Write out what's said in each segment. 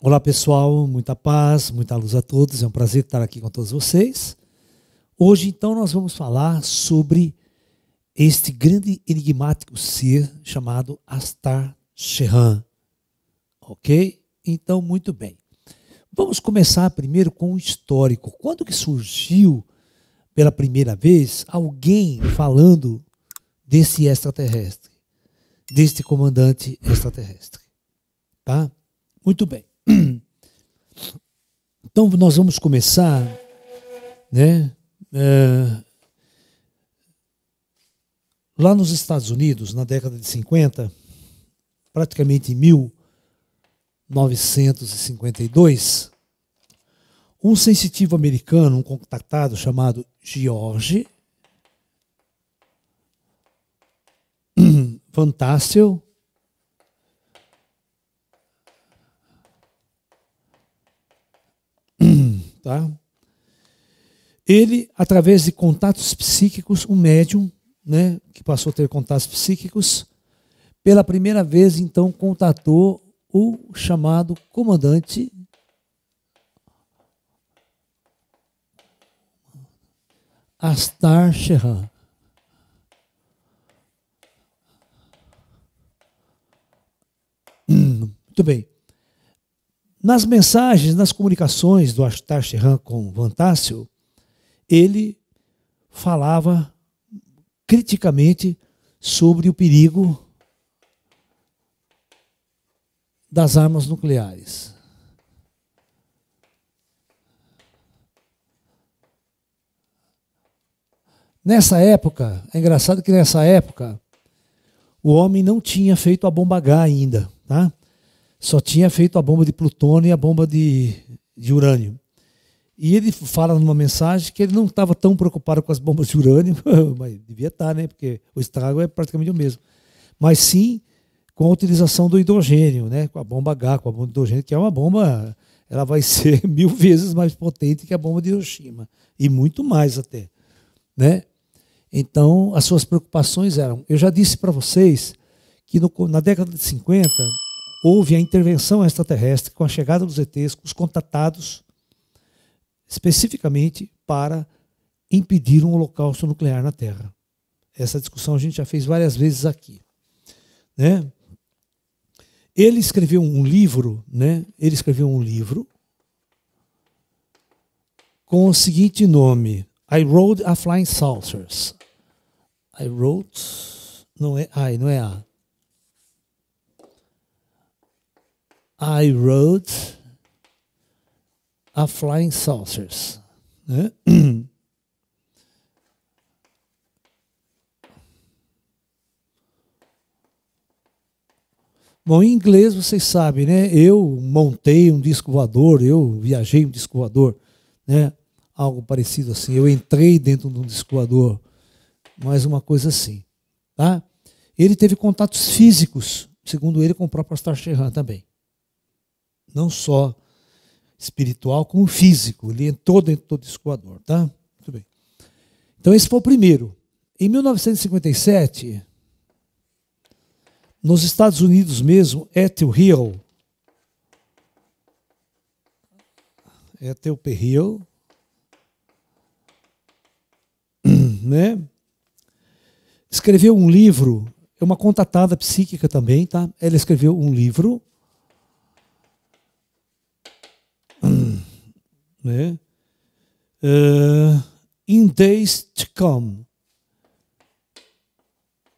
Olá pessoal, muita paz, muita luz a todos, é um prazer estar aqui com todos vocês. Hoje então nós vamos falar sobre este grande enigmático ser chamado Astar Sheran, ok? Então muito bem, vamos começar primeiro com o histórico. Quando que surgiu pela primeira vez alguém falando desse extraterrestre, deste comandante extraterrestre, tá? Muito bem. Então nós vamos começar, né, lá nos Estados Unidos, na década de 50, praticamente em 1952, um sensitivo americano, um contactado chamado George Van Tassel, tá? Ele, através de contatos psíquicos, um médium, né, que passou a ter contatos psíquicos, pela primeira vez, então, contatou o chamado comandante Astar Sheran. Muito bem. Nas mensagens, nas comunicações do Astar Sheran com Van Tassel, ele falava criticamente sobre o perigo das armas nucleares. Nessa época, é engraçado que nessa época, o homem não tinha feito a bomba H ainda, tá? Só tinha feito a bomba de plutônio e a bomba de urânio. E ele fala numa mensagem que ele não estava tão preocupado com as bombas de urânio, mas devia estar, né? Porque o estrago é praticamente o mesmo. Mas sim com a utilização do hidrogênio, né? Com a bomba H, com a bomba de hidrogênio, que é uma bomba, ela vai ser 1000 vezes mais potente que a bomba de Hiroshima. E muito mais até, né? Então, as suas preocupações eram... Eu já disse para vocês que na década de 50... houve a intervenção extraterrestre com a chegada dos ETs, os contatados, especificamente para impedir um holocausto nuclear na Terra. Essa discussão a gente já fez várias vezes aqui, né? Ele escreveu um livro, né? Ele escreveu um livro com o seguinte nome: I Wrote a Flying Saucers. I wrote, não é A. I wrote a Flying Saucers. Né? Bom, em inglês vocês sabem, né? Eu montei um disco voador, eu viajei um disco voador, né? Algo parecido assim. Eu entrei dentro de um disco voador, mais uma coisa assim, tá? Ele teve contatos físicos, segundo ele, com o próprio Astar Sheran também. Não só espiritual, como físico. Ele entrou dentro do disco voador, tá? Muito bem. Então esse foi o primeiro. Em 1957, nos Estados Unidos mesmo, Ethel Perriel, né? Escreveu um livro, é uma contatada psíquica também, tá? Ela escreveu um livro, né? In Days to Come.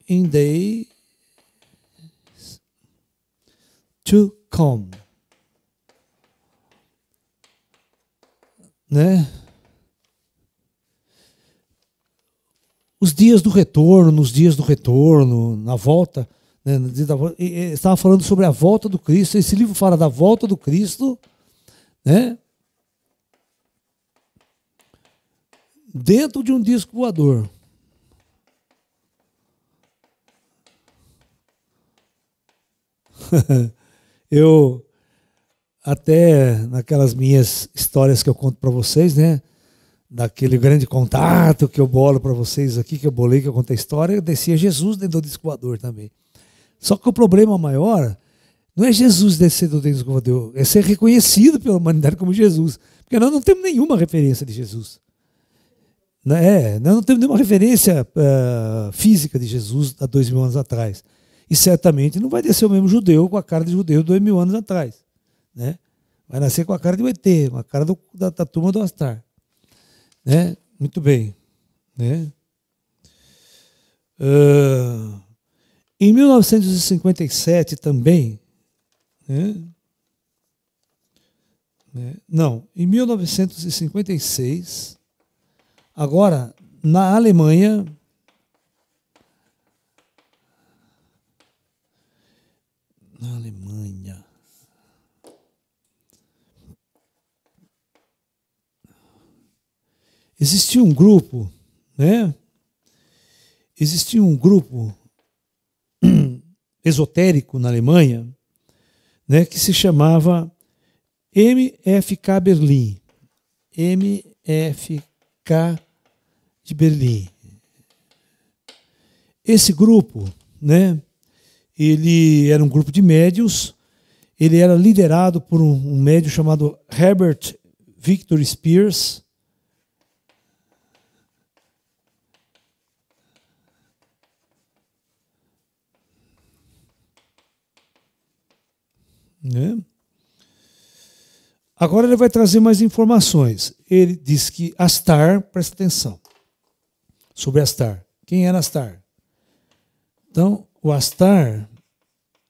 In Days to Come. Né? Os dias do retorno, nos dias do retorno, na volta, né? Estava falando sobre a volta do Cristo. Esse livro fala da volta do Cristo, né? Dentro de um disco voador. Eu, até naquelas minhas histórias que eu conto para vocês, né? Daquele grande contato que eu bolo para vocês aqui, que eu bolei, que eu contei a história, eu descia Jesus dentro do disco voador também. Só que o problema maior Não é Jesus descer do Deus voador, é ser reconhecido pela humanidade como Jesus. Porque nós não temos nenhuma referência de Jesus. Nós não temos nenhuma referência física de Jesus há 2000 anos atrás. E certamente não vai descer o mesmo judeu com a cara de judeu 2000 anos atrás. Né? Vai nascer com a cara de ET, com a cara da turma do Astar. Né? Muito bem. Né? Em 1957 também, não, em 1956, agora na Alemanha, existia um grupo, existia um grupo esotérico na Alemanha, que se chamava MFK Berlim. MFK de Berlim. Esse grupo, ele era um grupo de médiuns, ele era liderado por um médium chamado Herbert Victor Spears. Agora ele vai trazer mais informações. Ele diz que Astar, presta atenção, sobre Astar. Quem era Astar? Então, o Astar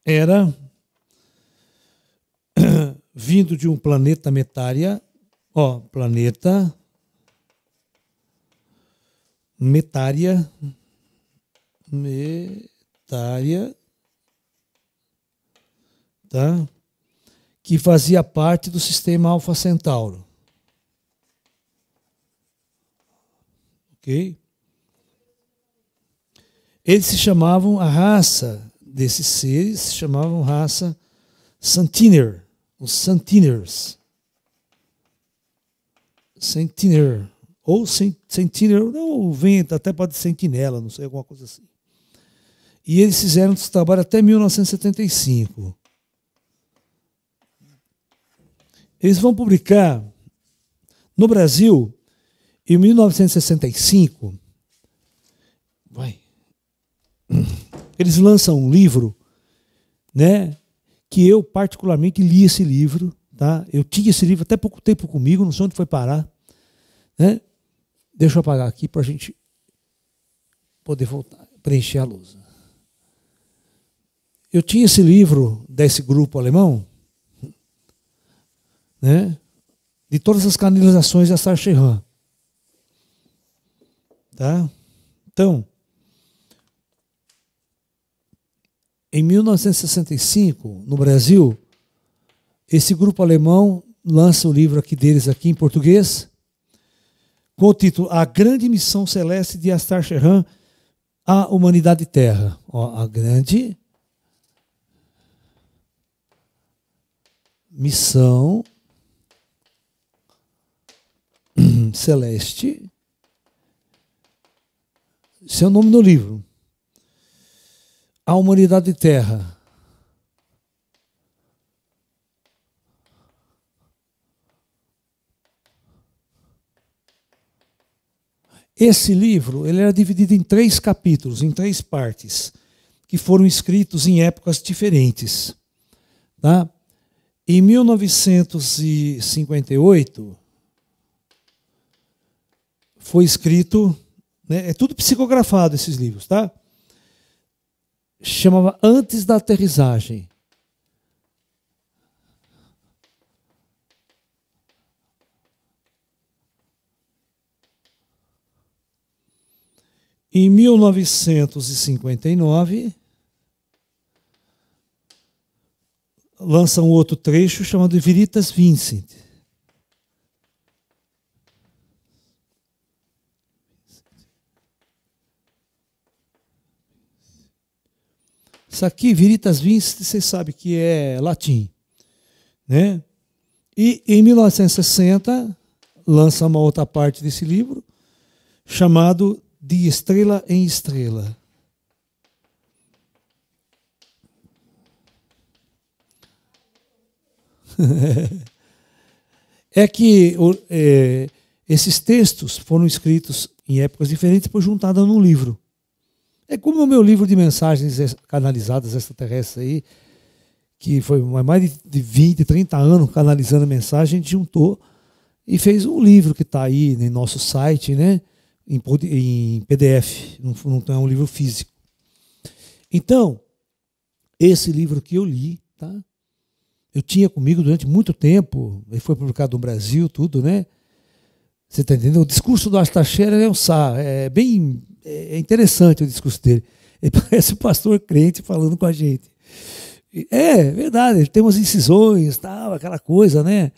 era vindo de um planeta Metária, planeta Metária, tá? Que fazia parte do sistema Alfa Centauro. Ok? Eles se chamavam, a raça desses seres se chamavam raça Santiner, os Santiners. Santiner, ou Santiner, não, vem, até pode ser sentinela, não sei, alguma coisa assim. E eles fizeram esse trabalho até 1975. Eles vão publicar no Brasil, em 1965, eles lançam um livro, que eu particularmente li esse livro, tá? Eu tinha esse livro até pouco tempo comigo, não sei onde foi parar, Deixa eu apagar aqui para a gente poder voltar, preencher a lousa. Eu tinha esse livro desse grupo alemão, de todas as canalizações de Astar Sheran. Tá? Então, em 1965, no Brasil, esse grupo alemão lança o livro deles aqui em português, com o título A Grande Missão Celeste de Astar Sheran à Humanidade Terra. A Grande Missão Celeste, esse é o nome do livro. A Humanidade Terra. Esse livro ele era dividido em 3 capítulos, em 3 partes, que foram escritos em épocas diferentes. Tá? Em 1958, foi escrito, é tudo psicografado esses livros, tá? Chamava Antes da Aterrissagem. Em 1959, lança um outro trecho chamado Veritas Vincent. Isso aqui, Veritas Vincent, vocês sabem que é latim. E em 1960, lança uma outra parte desse livro, chamado De Estrela em Estrela. É que esses textos foram escritos em épocas diferentes e depois juntados num livro. É como o meu livro de mensagens canalizadas extraterrestres aí, que foi mais de 20, 30 anos canalizando a mensagem, a gente juntou e fez um livro que está aí no nosso site, né, em PDF, não é um livro físico. Então, esse livro que eu li, tá? Eu tinha comigo durante muito tempo, ele foi publicado no Brasil, tudo, né? Você está entendendo? O discurso do Astaxerxer é bem interessante o discurso dele. Ele parece um pastor crente falando com a gente. É verdade, ele tem umas incisões, tal, aquela coisa, né?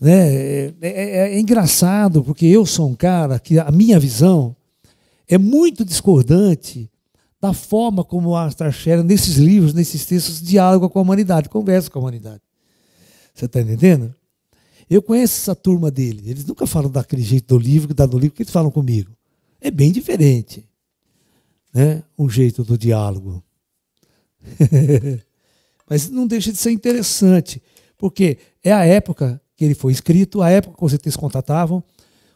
É engraçado, porque eu sou um cara que a minha visão é muito discordante da forma como o Astaxerxer, nesses livros, nesses textos, dialoga com a humanidade, conversa com a humanidade. Você está entendendo? Eu conheço essa turma dele. Eles nunca falam daquele jeito do livro, que dá no livro, que eles falam comigo. É bem diferente, né? O jeito do diálogo. Mas não deixa de ser interessante, porque é a época que ele foi escrito, a época que os ETs contatavam.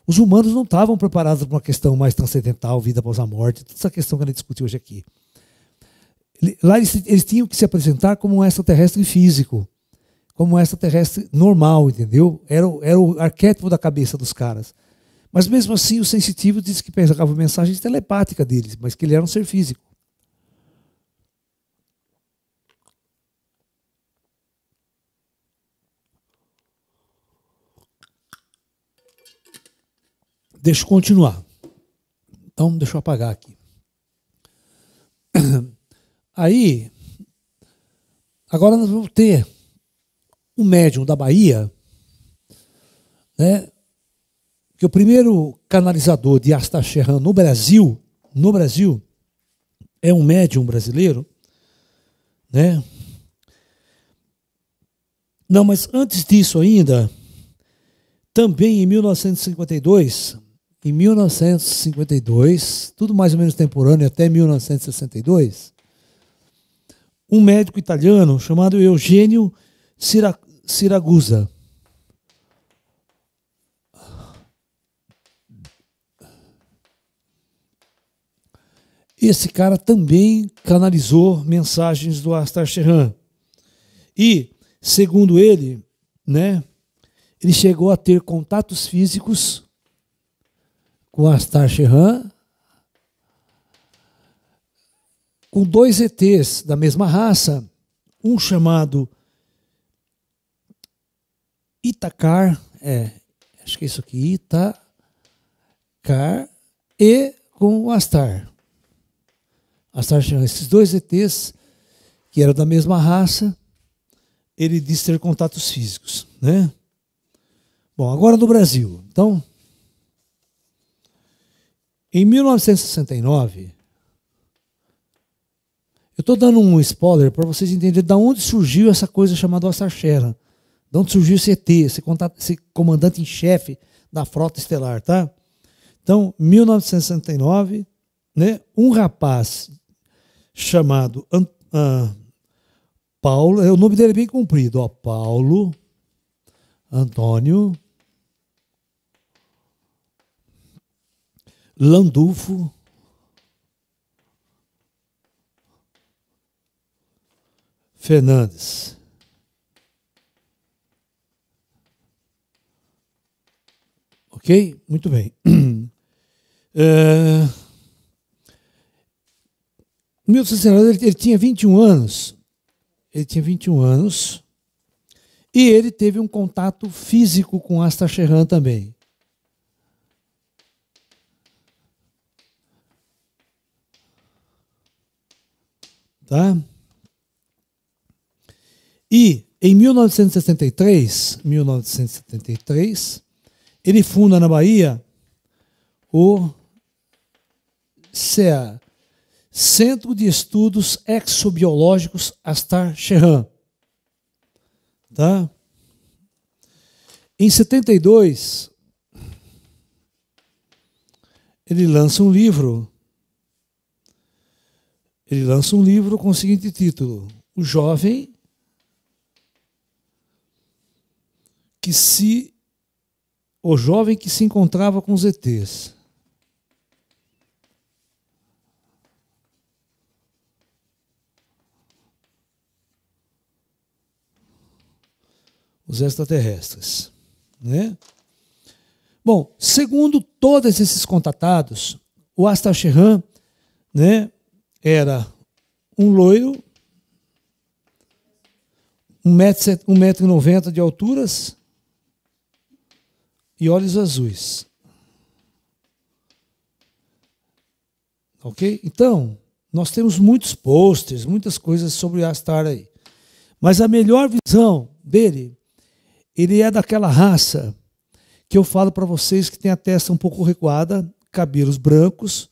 Os humanos não estavam preparados para uma questão mais transcendental, vida após a morte, toda essa questão que a gente discutiu hoje aqui. Lá eles tinham que se apresentar como um extraterrestre físico, como um extraterrestre normal, entendeu? Era o arquétipo da cabeça dos caras. Mas mesmo assim, os sensitivos dizem que pegavam mensagens telepáticas deles, mas que ele era um ser físico. Deixa eu continuar. Então, deixa eu apagar aqui. Aí, agora nós vamos ter um médium da Bahia, né, que o primeiro canalizador de Astaxerxer no Brasil, é um médium brasileiro, né? Não, mas antes disso ainda, também em 1952, tudo mais ou menos temporâneo até 1962, um médico italiano chamado Eugênio Siragusa. Esse cara também canalizou mensagens do Astaxerxer. E, segundo ele, né, ele chegou a ter contatos físicos com Astaxerxer, com dois ETs da mesma raça, um chamado Itacar, acho que é isso aqui, Itacar, e com o Astaxerxer. Esses dois ETs, que eram da mesma raça, ele disse ter contatos físicos, né? Bom, agora no Brasil. Então, em 1969, eu estou dando um spoiler para vocês entenderem de onde surgiu essa coisa chamada Astaxerxer, de onde surgiu esse ET, esse comandante em chefe da frota estelar, tá? Então, 1969, né, um rapaz chamado Paulo, o nome dele é bem comprido, ó, Paulo Antônio Landulfo Fernandes. Ok? Muito bem. 1969, ele tinha 21 anos. Ele tinha 21 anos. E ele teve um contato físico com Astaxerxer também. Tá? E em 1973, ele funda na Bahia o CEA, Centro de Estudos Exobiológicos Astaxerxer. Tá? Em 72, ele lança um livro. Ele lança um livro com o seguinte título: O Jovem o jovem que se encontrava com os ETs. Os extraterrestres, né? Bom, segundo todos esses contatados, o Astaxerxan, né, era um loiro, 1,90 m de alturas e olhos azuis. Ok? Então, nós temos muitos posters, muitas coisas sobre o Astar aí. Mas a melhor visão dele, ele é daquela raça que eu falo para vocês que tem a testa um pouco recuada, cabelos brancos,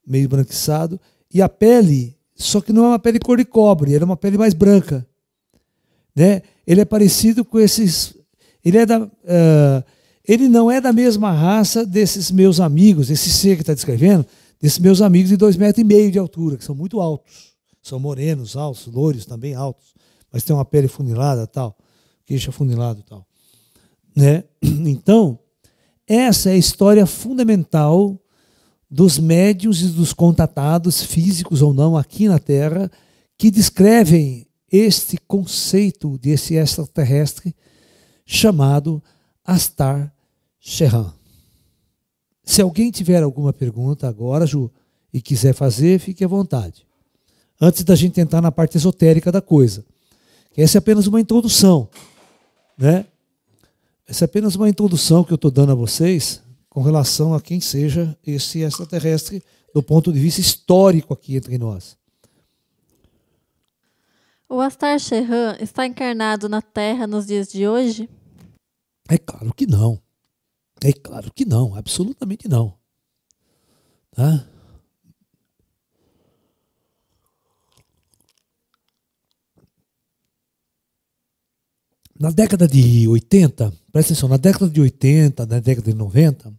meio branquiçado, e a pele, só que não é uma pele cor de cobre, era uma pele mais branca. Né? Ele é parecido com esses... Ele não é da mesma raça desses meus amigos, esse ser que está descrevendo, desses meus amigos de 2,5 m de altura, que são muito altos. São morenos, altos, loiros também altos, mas tem uma pele funilada e tal, queixo afunilado e tal. Né? Então, essa é a história fundamental dos médiuns e dos contatados, físicos ou não, aqui na Terra, que descrevem este conceito desse extraterrestre chamado Astar-Sherran. Se alguém tiver alguma pergunta agora, Ju, e quiser fazer, fique à vontade. Antes da gente entrar na parte esotérica da coisa. Essa é apenas uma introdução, né? Essa é apenas uma introdução que eu estou dando a vocês com relação a quem seja esse extraterrestre do ponto de vista histórico aqui entre nós. O Astar-Sherran está encarnado na Terra nos dias de hoje? É claro que não. É claro que não, absolutamente não. Tá? Na década de 80, presta atenção, na década de 80, na década de 90,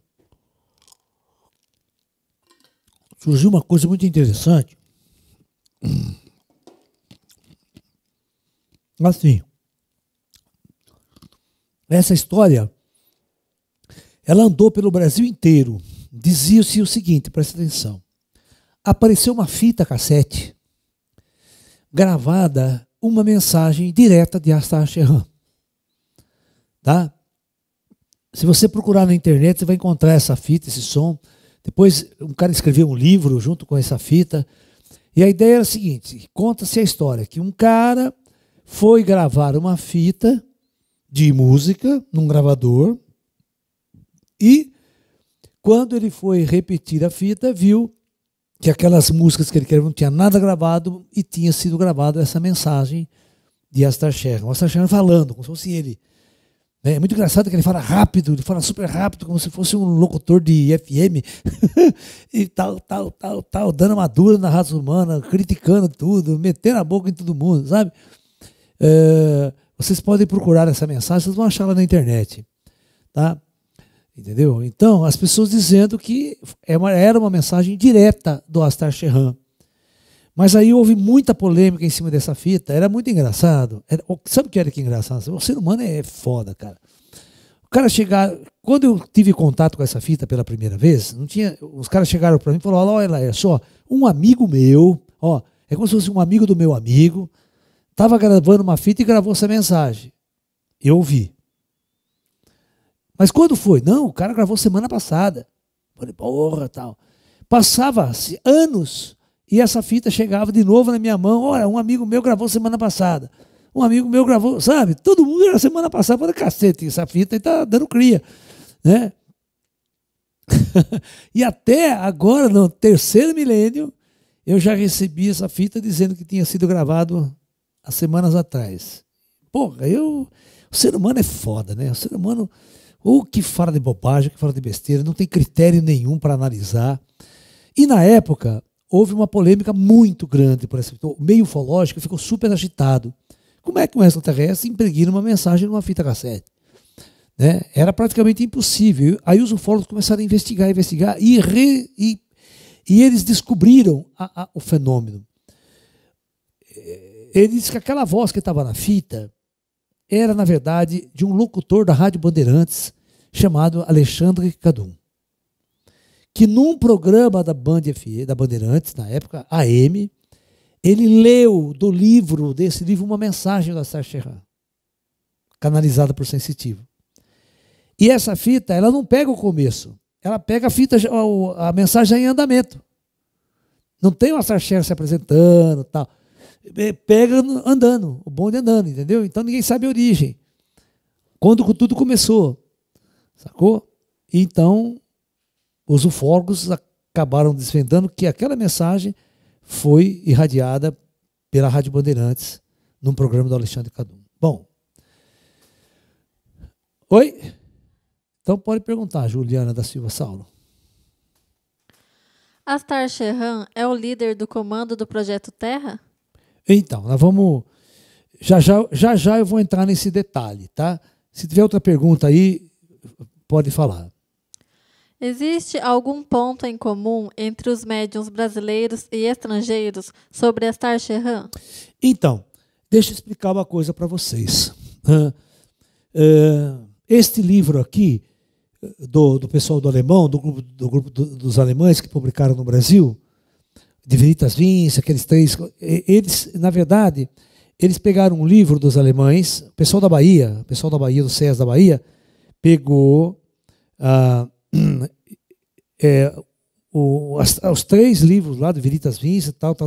surgiu uma coisa muito interessante. Assim, essa história, ela andou pelo Brasil inteiro. Dizia-se o seguinte, presta atenção. Apareceu uma fita cassete, gravada uma mensagem direta de Astar-Sherran. Tá? Se você procurar na internet, você vai encontrar essa fita, esse som. Depois um cara escreveu um livro junto com essa fita. E a ideia era a seguinte, conta-se a história, que um cara foi gravar uma fita de música num gravador e quando ele foi repetir a fita, viu que aquelas músicas que ele queria não tinha nada gravado e tinha sido gravado essa mensagem de Astar-Sherran. O Astar-Sherran falando, como se fosse ele. É muito engraçado que ele fala rápido, ele fala super rápido, como se fosse um locutor de FM e tal, dando uma dura na raça humana, criticando tudo, metendo a boca em todo mundo, sabe? Vocês podem procurar essa mensagem, vocês vão achar ela na internet, tá? Entendeu? Então, as pessoas dizendo que era uma mensagem direta do Astar-Sherran. Mas aí houve muita polêmica em cima dessa fita, era muito engraçado. Sabe o que era que engraçado? O ser humano é foda, cara. O cara chegar, quando eu tive contato com essa fita pela primeira vez, não tinha, os caras chegaram para mim e falaram, olha, é só, um amigo meu, ó, é como se fosse um amigo do meu amigo, estava gravando uma fita e gravou essa mensagem. Eu ouvi. Mas quando foi? Não, o cara gravou semana passada. Falei, porra, tal. Passava-se anos e essa fita chegava de novo na minha mão. Olha, um amigo meu gravou semana passada. Um amigo meu gravou, sabe? Todo mundo era semana passada. Falei, cacete, essa fita aí tá dando cria. Né? E até agora, no terceiro milênio, eu já recebi essa fita dizendo que tinha sido gravado há semanas atrás. Porra, o ser humano é foda, né? O ser humano, ou que fala de bobagem, que fala de besteira, não tem critério nenhum para analisar. E na época, houve uma polêmica muito grande por essa fita. O meio ufológico ficou super agitado. Como é que um extraterrestre impregna uma mensagem numa fita cassete? Né? Era praticamente impossível. Aí os ufólogos começaram a investigar e eles descobriram o fenômeno. Ele disse que aquela voz que estava na fita era, na verdade, de um locutor da Rádio Bandeirantes chamado Alexandre Cadum, que num programa da da Bandeirantes, na época, AM, ele leu desse livro, uma mensagem da Astar Serran, canalizada por Sensitivo. E essa fita, ela não pega o começo, ela pega a fita, a mensagem em andamento. Não tem o Astar Serran se apresentando, tal. Pega andando, o bonde andando, entendeu? Então ninguém sabe a origem. Quando tudo começou, sacou? Então, os ufólogos acabaram desvendando que aquela mensagem foi irradiada pela Rádio Bandeirantes num programa do Alexandre Cadum. Bom. Oi? Então pode perguntar, Juliana da Silva Saulo. Astar Serran é o líder do comando do Projeto Terra? Então, nós vamos... Já eu vou entrar nesse detalhe, tá? Se tiver outra pergunta aí, pode falar. Existe algum ponto em comum entre os médiuns brasileiros e estrangeiros sobre Astar Serran? Então, deixa eu explicar uma coisa para vocês. Este livro aqui, do pessoal do alemão, do grupo dos alemães que publicaram no Brasil, de Veritas Vinci, aqueles três, eles, na verdade, eles pegaram um livro dos alemães, o pessoal da Bahia, do CES da Bahia, pegou os três livros lá do Veritas Vinci, tal,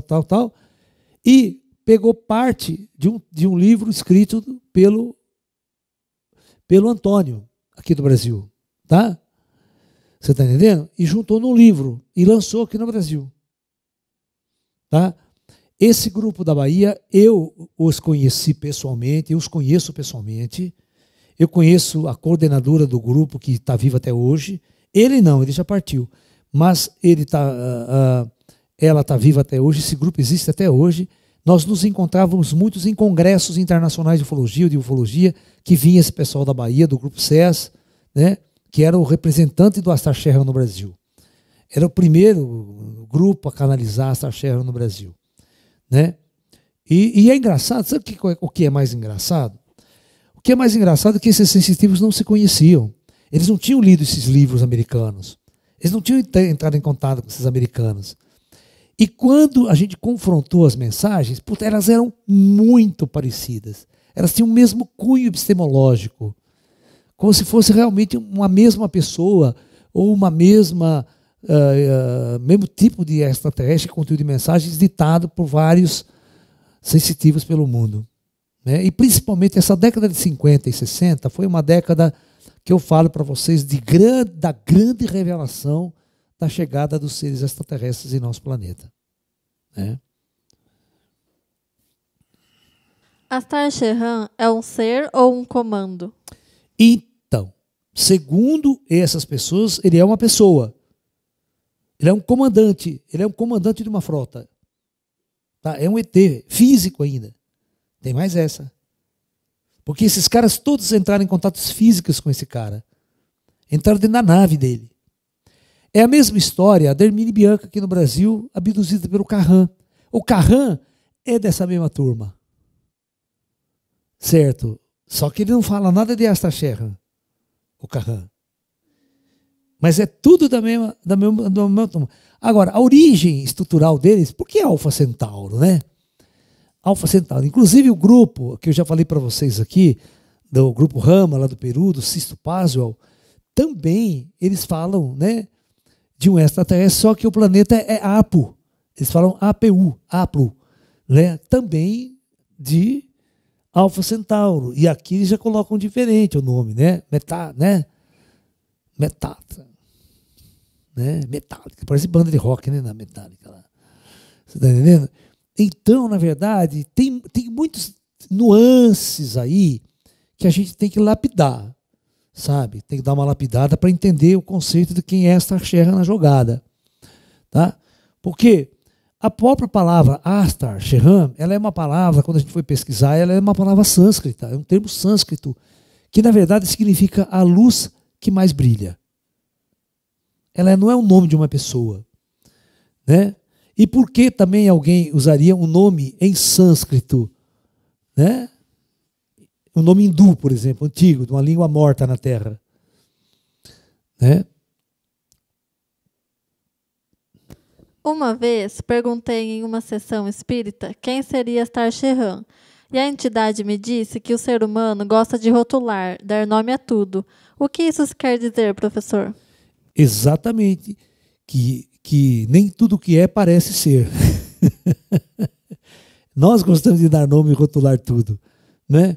e pegou parte de um livro escrito pelo Antônio, aqui do Brasil, tá? Você está entendendo? E juntou num livro e lançou aqui no Brasil. Tá? Esse grupo da Bahia, eu os conheço pessoalmente, eu conheço a coordenadora do grupo que está viva até hoje, ele não, ele já partiu, mas ela está viva até hoje, esse grupo existe até hoje, nós nos encontrávamos muitos em congressos internacionais de ufologia, que vinha esse pessoal da Bahia, do grupo CES, né, que era o representante do Astar Serran no Brasil. Era o primeiro grupo a canalizar Astar Serran no Brasil. Né? E é engraçado, sabe o que é mais engraçado? O que é mais engraçado é que esses sensitivos não se conheciam. Eles não tinham lido esses livros americanos. Eles não tinham entrado em contato com esses americanos. E quando a gente confrontou as mensagens, elas eram muito parecidas. Elas tinham o mesmo cunho epistemológico. Como se fosse realmente uma mesma pessoa ou uma mesmo tipo de extraterrestre, conteúdo de mensagens ditado por vários sensitivos pelo mundo. Né? E principalmente essa década de 50 e 60 foi uma década que eu falo para vocês da grande revelação da chegada dos seres extraterrestres em nosso planeta. Né? Astar Serran é um ser ou um comando? Então, segundo essas pessoas, ele é uma pessoa. Ele é um comandante de uma frota. Tá? É um ET, físico ainda. Tem mais essa. Porque esses caras todos entraram em contatos físicos com esse cara. Entraram dentro da nave dele. É a mesma história, a Dermine Bianca aqui no Brasil, abduzida pelo Carran. O Carran é dessa mesma turma. Certo? Só que ele não fala nada de Astar Serran, o Carran. Mas é tudo da mesma turma. Agora, a origem estrutural deles, por que Alfa Centauro, né? Alfa Centauro. Inclusive o grupo, que eu já falei para vocês aqui, do grupo Rama, lá do Peru, do Sisto Paswell, também eles falam, né, de um extraterrestre, só que o planeta é Apu. Eles falam APU, Aplu, né? Também de Alfa Centauro. E aqui eles já colocam diferente o nome, né? Metálica. Né? Metálica. Parece banda de rock, né? Na Metálica lá. Você está entendendo? Então, na verdade, tem muitas nuances aí que a gente tem que lapidar, sabe? Tem que dar uma lapidada para entender o conceito de quem é Astar Serran na jogada. Tá? Porque a própria palavra Astar Serran, ela é uma palavra, quando a gente foi pesquisar, ela é uma palavra sânscrita, é um termo sânscrito, que na verdade significa a luz que mais brilha. Ela não é o nome de uma pessoa. Né? E por que também alguém usaria um nome em sânscrito? Né? Um nome hindu, por exemplo, antigo, de uma língua morta na Terra. Né? Uma vez perguntei em uma sessão espírita quem seria Astar Sheran, e a entidade me disse que o ser humano gosta de rotular, dar nome a tudo. O que isso quer dizer, professor? Exatamente. Que nem tudo que é parece ser. Nós gostamos de dar nome e rotular tudo. Né?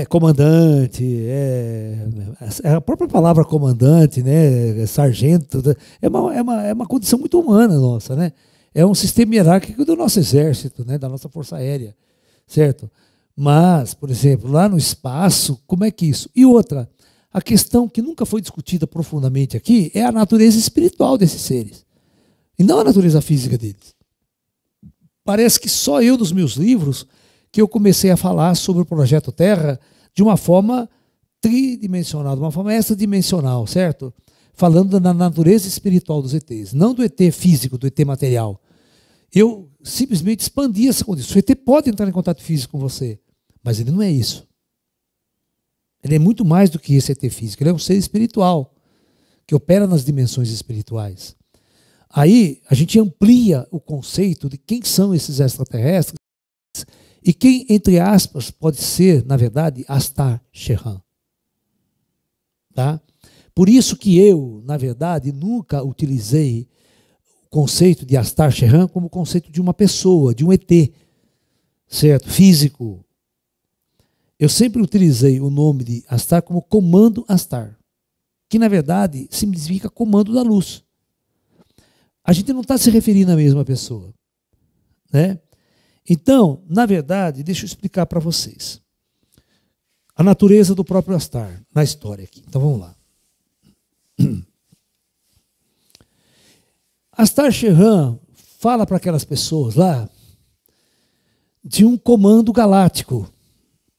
Comandante, a própria palavra comandante, né? Sargento, é uma condição muito humana nossa. Né? É um sistema hierárquico do nosso exército, né? Da nossa força aérea. Certo? Mas, por exemplo, lá no espaço, como é que isso? E outra, a questão que nunca foi discutida profundamente aqui é a natureza espiritual desses seres, e não a natureza física deles. Parece que só eu, nos meus livros, que eu comecei a falar sobre o Projeto Terra de uma forma tridimensional, de uma forma extradimensional, certo? Falando da natureza espiritual dos ETs, não do ET físico, do ET material. Eu simplesmente expandi essa condição. O ET pode entrar em contato físico com você, mas ele não é isso. Ele é muito mais do que esse ET físico. Ele é um ser espiritual, que opera nas dimensões espirituais. Aí a gente amplia o conceito de quem são esses extraterrestres e quem, entre aspas, pode ser, na verdade, Astar Sheran. Tá? Por isso que eu, na verdade, nunca utilizei conceito de Astar Sheran como conceito de uma pessoa, de um ET, certo? Físico. Eu sempre utilizei o nome de Astar como Comando Astar, que na verdade significa comando da luz. A gente não está se referindo à mesma pessoa. Né? Então, na verdade, deixa eu explicar para vocês a natureza do próprio Astar na história aqui. Então vamos lá. Astar Sheran fala para aquelas pessoas lá de um comando galáctico,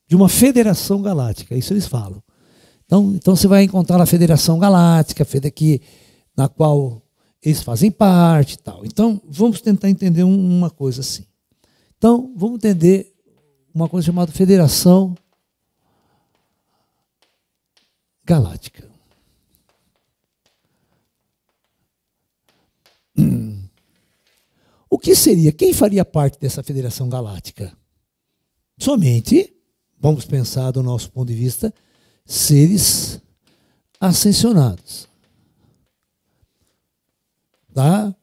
de uma federação galáctica, isso eles falam. Então você vai encontrar a Federação Galáctica, na qual eles fazem parte e tal. Então vamos tentar entender uma coisa assim. Então vamos entender uma coisa chamada Federação Galáctica. O que seria? Quem faria parte dessa Federação Galáctica? Somente, vamos pensar do nosso ponto de vista, seres ascensionados. Tá?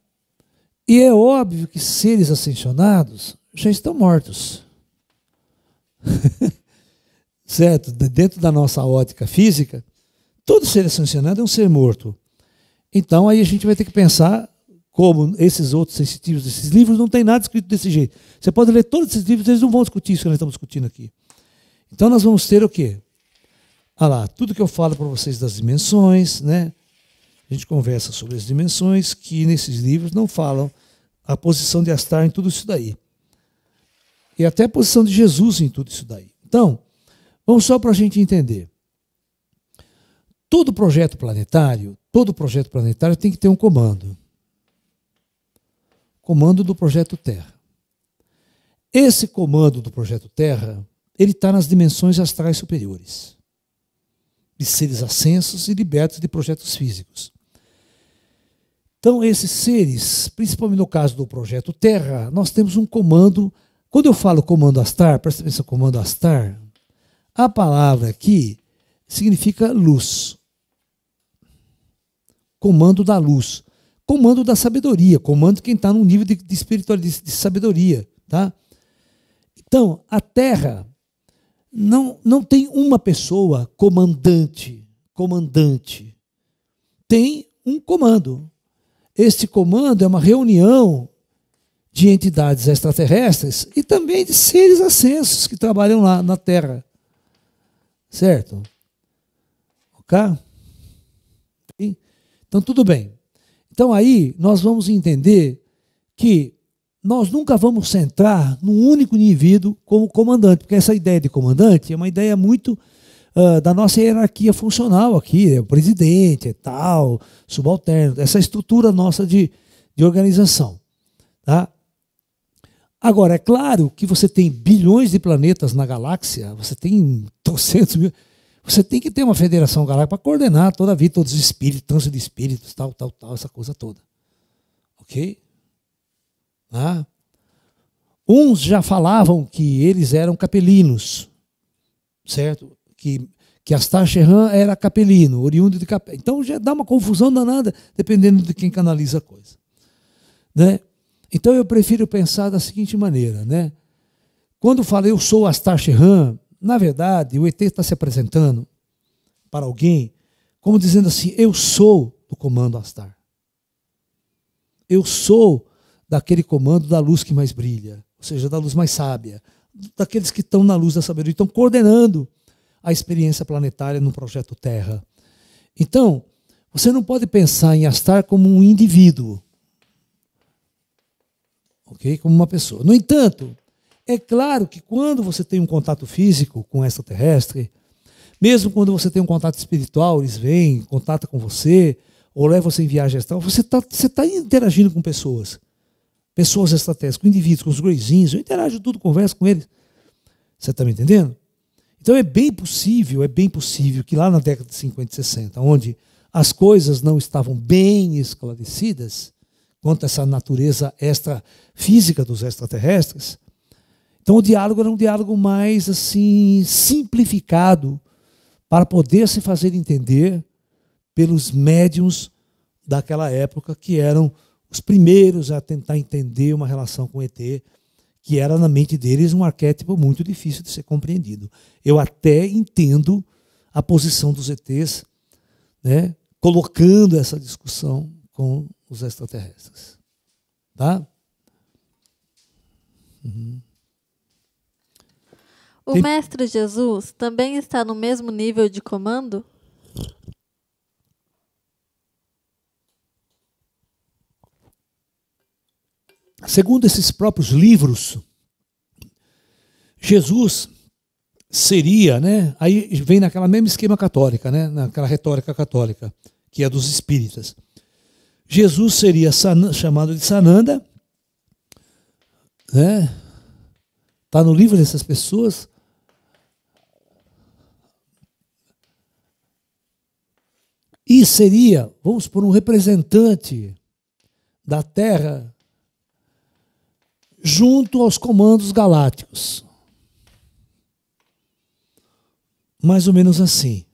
E é óbvio que seres ascensionados já estão mortos. Certo? Dentro da nossa ótica física, todo ser ascensionado é um ser morto. Então aí a gente vai ter que pensar como esses outros sensitivos desses livros não tem nada escrito desse jeito. Você pode ler todos esses livros, eles não vão discutir isso que nós estamos discutindo aqui. Então nós vamos ter o quê? Tudo que eu falo para vocês das dimensões, né? A gente conversa sobre as dimensões, que nesses livros não falam a posição de Astar em tudo isso daí. E até a posição de Jesus em tudo isso daí. Então, vamos só para a gente entender. Todo projeto planetário tem que ter um comando. Comando do Projeto Terra. Esse comando do Projeto Terra, ele está nas dimensões astrais superiores, de seres ascensos e libertos de projetos físicos. Então, esses seres, principalmente no caso do Projeto Terra, nós temos um comando. Quando eu falo comando Astar, presta atenção, comando Astar, a palavra aqui significa luz. Comando da luz. Comando da sabedoria, comando quem está num nível de espiritualidade, de sabedoria. Tá? Então, a Terra não tem uma pessoa comandante. Tem um comando. Este comando é uma reunião de entidades extraterrestres e também de seres ascensos que trabalham lá na Terra. Certo? Ok? Então, tudo bem. Então aí nós vamos entender que nós nunca vamos centrar num único indivíduo como comandante, porque essa ideia de comandante é uma ideia muito da nossa hierarquia funcional aqui, o presidente e tal, subalterno, essa estrutura nossa de organização. Tá? Agora, é claro que você tem bilhões de planetas na galáxia, você tem 200 mil... Você tem que ter uma federação galáctica para coordenar toda a vida, todos os espíritos, trânsito de espíritos, tal, essa coisa toda. Ok? Ah. Uns já falavam que eles eram capelinos, certo? Que Astar Sheran era capelino, oriundo de capela. Então já dá uma confusão danada, dependendo de quem canaliza a coisa. Né? Então eu prefiro pensar da seguinte maneira, né? Quando falo eu sou Astar Sheran, na verdade o ET está se apresentando para alguém como dizendo assim, eu sou do comando Astar. Eu sou daquele comando da luz que mais brilha, ou seja, da luz mais sábia, daqueles que estão na luz da sabedoria, estão coordenando a experiência planetária no projeto Terra. Então, você não pode pensar em Astar como um indivíduo, ok? Como uma pessoa. No entanto, é claro que quando você tem um contato físico com o extraterrestre, mesmo quando você tem um contato espiritual, eles vêm, contatam com você, ou levam você em viagem astral, você tá interagindo com pessoas extraterrestres, com indivíduos, com os greyzinhos, eu interajo tudo, converso com eles. Você está me entendendo? Então é bem possível que lá na década de 50 e 60, onde as coisas não estavam bem esclarecidas quanto a essa natureza extrafísica dos extraterrestres, então o diálogo era um diálogo mais assim simplificado para poder se fazer entender pelos médiuns daquela época, que eram os primeiros a tentar entender uma relação com o ET, que era na mente deles um arquétipo muito difícil de ser compreendido. Eu até entendo a posição dos ETs, né, colocando essa discussão com os extraterrestres. Tá? Uhum. O Mestre Jesus também está no mesmo nível de comando? Segundo esses próprios livros, Jesus seria, né? Aí vem naquela mesma esquema católica, né? Naquela retórica católica, que é dos espíritas. Jesus seria chamado de Sananda, né? Está no livro dessas pessoas. E seria, vamos supor, um representante da Terra junto aos comandos galácticos. Mais ou menos assim.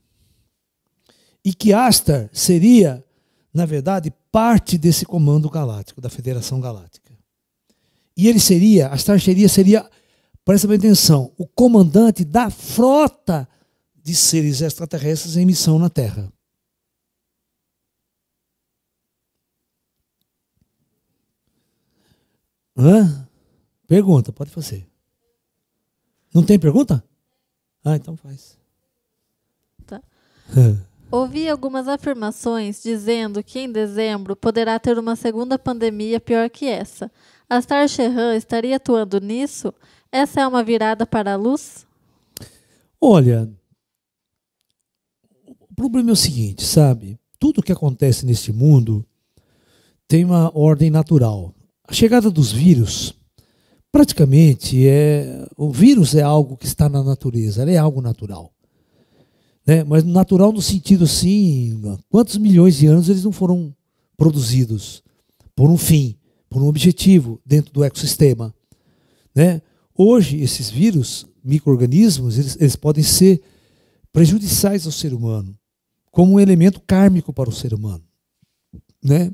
E que Astar seria, na verdade, parte desse comando galáctico, da Federação Galáctica. E ele seria, Astar seria, presta bem atenção, o comandante da frota de seres extraterrestres em missão na Terra. Hã? Pergunta, pode fazer. Não tem pergunta? Ah, então faz. Tá. Ouvi algumas afirmações dizendo que em dezembro poderá ter uma segunda pandemia pior que essa. Astar Sheran estaria atuando nisso? Essa é uma virada para a luz? Olha, o problema é o seguinte, sabe? Tudo que acontece neste mundo tem uma ordem natural. A chegada dos vírus, praticamente, o vírus é algo que está na natureza, é algo natural. Né? Mas natural no sentido assim, quantos milhões de anos eles não foram produzidos por um fim, por um objetivo dentro do ecossistema. Né? Hoje, esses vírus, micro-organismos, eles podem ser prejudiciais ao ser humano, como um elemento kármico para o ser humano. Né?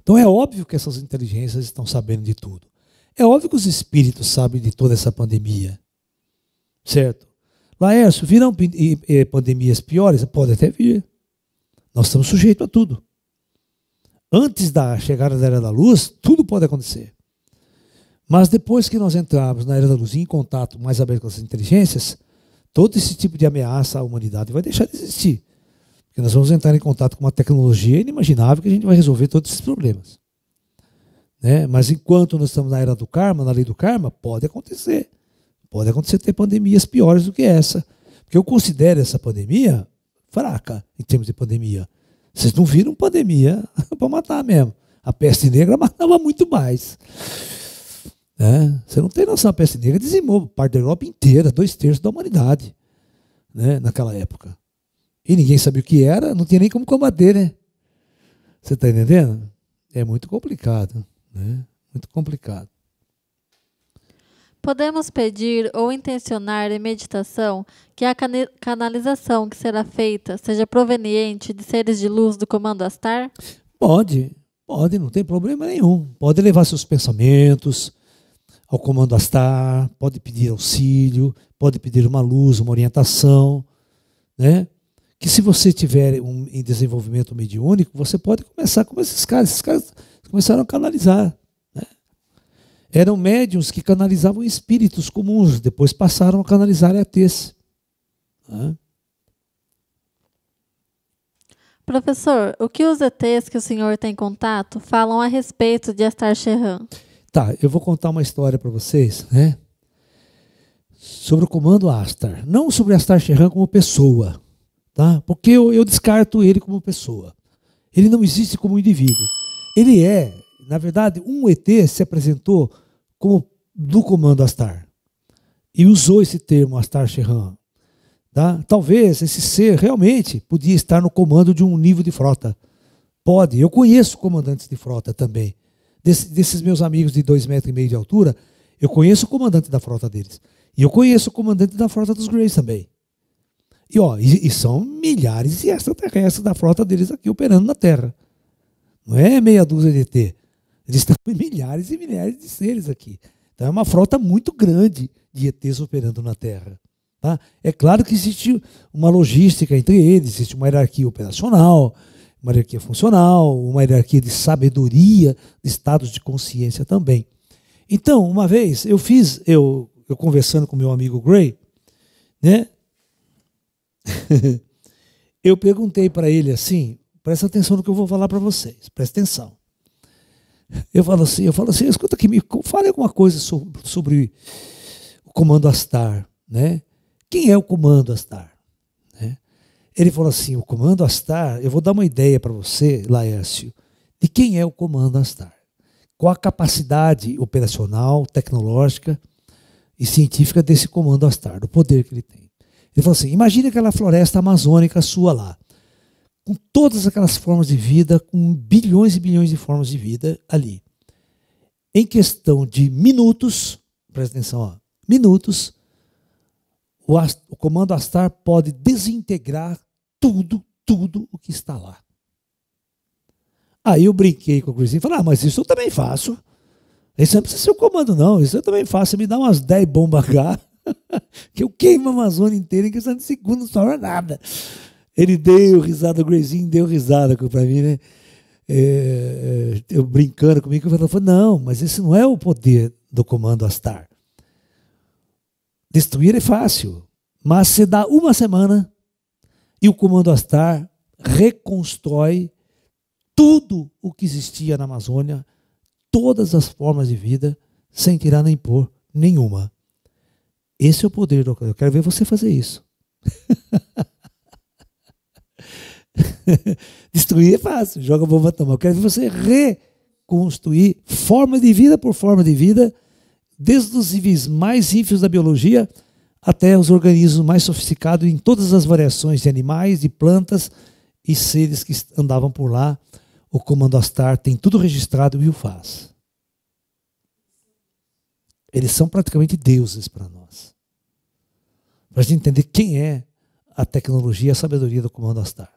Então é óbvio que essas inteligências estão sabendo de tudo. É óbvio que os espíritos sabem de toda essa pandemia. Certo? Laércio, virão pandemias piores? Pode até vir. Nós estamos sujeitos a tudo. Antes da chegada da Era da Luz, tudo pode acontecer. Mas depois que nós entrarmos na Era da Luz em contato mais aberto com as inteligências, todo esse tipo de ameaça à humanidade vai deixar de existir. Porque nós vamos entrar em contato com uma tecnologia inimaginável que a gente vai resolver todos esses problemas. Né? Mas enquanto nós estamos na era do karma, na lei do karma, pode acontecer. Pode acontecer ter pandemias piores do que essa. Porque eu considero essa pandemia fraca em termos de pandemia. Vocês não viram pandemia para matar mesmo. A peste negra matava muito mais. Você não tem noção, a peste negra dizimou parte da Europa inteira, 2/3 da humanidade, né, naquela época. E ninguém sabia o que era, não tinha nem como combater, né? Você está entendendo? É muito complicado, né? Muito complicado. Podemos pedir ou intencionar em meditação que a canalização que será feita seja proveniente de seres de luz do comando Astar? Pode, não tem problema nenhum. Pode levar seus pensamentos ao comando Astar, pode pedir auxílio, pode pedir uma luz, uma orientação, né? Que se você tiver em desenvolvimento mediúnico, você pode começar como esses caras começaram a canalizar. Eram médiuns que canalizavam espíritos comuns, depois passaram a canalizar ETs. Professor, o que os ETs que o senhor tem contato falam a respeito de Astar Sheran? Tá, eu vou contar uma história para vocês, né? Sobre o comando Astar. Não sobre Astar Sheran como pessoa, tá? Porque eu descarto ele como pessoa. Ele não existe como indivíduo. Ele é, na verdade, um ET se apresentou como do comando Astar e usou esse termo Astar Sheran. Tá? Talvez esse ser realmente podia estar no comando de um nível de frota. Pode. Eu conheço comandantes de frota também. Desses meus amigos de 2,5 metros de altura, eu conheço o comandante da frota deles. E eu conheço o comandante da frota dos Greys também. E são milhares de extraterrestres da frota deles aqui operando na Terra. Não é meia dúzia de ET. Eles estão em milhares e milhares de seres aqui. Então é uma frota muito grande de ETs operando na Terra. Tá? É claro que existe uma logística entre eles, existe uma hierarquia operacional, uma hierarquia funcional, uma hierarquia de sabedoria, de estados de consciência também. Então, uma vez, eu conversando com meu amigo Gray, né? Eu perguntei para ele assim, presta atenção no que eu vou falar para vocês, presta atenção. Eu falo assim, escuta aqui, fale alguma coisa sobre o comando Astar, né? Quem é o comando Astar? Né? Ele falou assim, o comando Astar, eu vou dar uma ideia para você, Laércio, de quem é o comando Astar. Qual a capacidade operacional, tecnológica e científica desse comando Astar, do poder que ele tem. Ele falou assim, imagine aquela floresta amazônica sua lá, com todas aquelas formas de vida, com bilhões e bilhões de formas de vida ali. Em questão de minutos, presta atenção, ó, minutos, o comando Astar pode desintegrar tudo o que está lá. Aí eu brinquei com o Crisinho e falei, mas isso eu também faço. Isso não precisa ser o comando, não. Isso eu também faço. Você me dá umas 10 bombas H, que eu queimo a Amazônia inteira em questão de segundos, não sobra nada. Ele deu risada, o Grayzinho deu risada para mim, né? Eu brincando comigo, eu falei, não, mas esse não é o poder do comando Astar. Destruir é fácil, mas você dá uma semana e o comando Astar reconstrói tudo o que existia na Amazônia, todas as formas de vida, sem tirar nem pôr nenhuma. Esse é o poder do... Eu quero ver você fazer isso. Destruir é fácil, joga a bomba atômica. Eu quero ver você reconstruir forma de vida por forma de vida, desde os níveis mais ínfimos da biologia até os organismos mais sofisticados em todas as variações de animais, de plantas e seres que andavam por lá. O comando Astar tem tudo registrado e o faz. Eles são praticamente deuses para nós. Para a gente entender quem é a tecnologia e a sabedoria do comando Astar.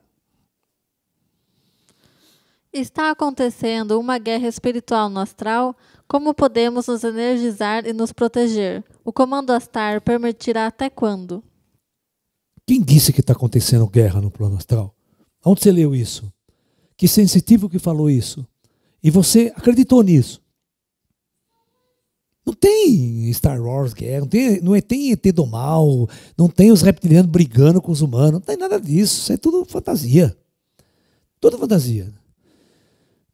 Está acontecendo uma guerra espiritual no astral? Como podemos nos energizar e nos proteger? O comando Astar permitirá até quando? Quem disse que está acontecendo guerra no plano astral? Onde você leu isso? Que sensitivo que falou isso? E você acreditou nisso? Não tem Star Wars guerra, não tem ET do mal, não tem os reptilianos brigando com os humanos, não tem nada disso, isso é tudo fantasia. Tudo fantasia.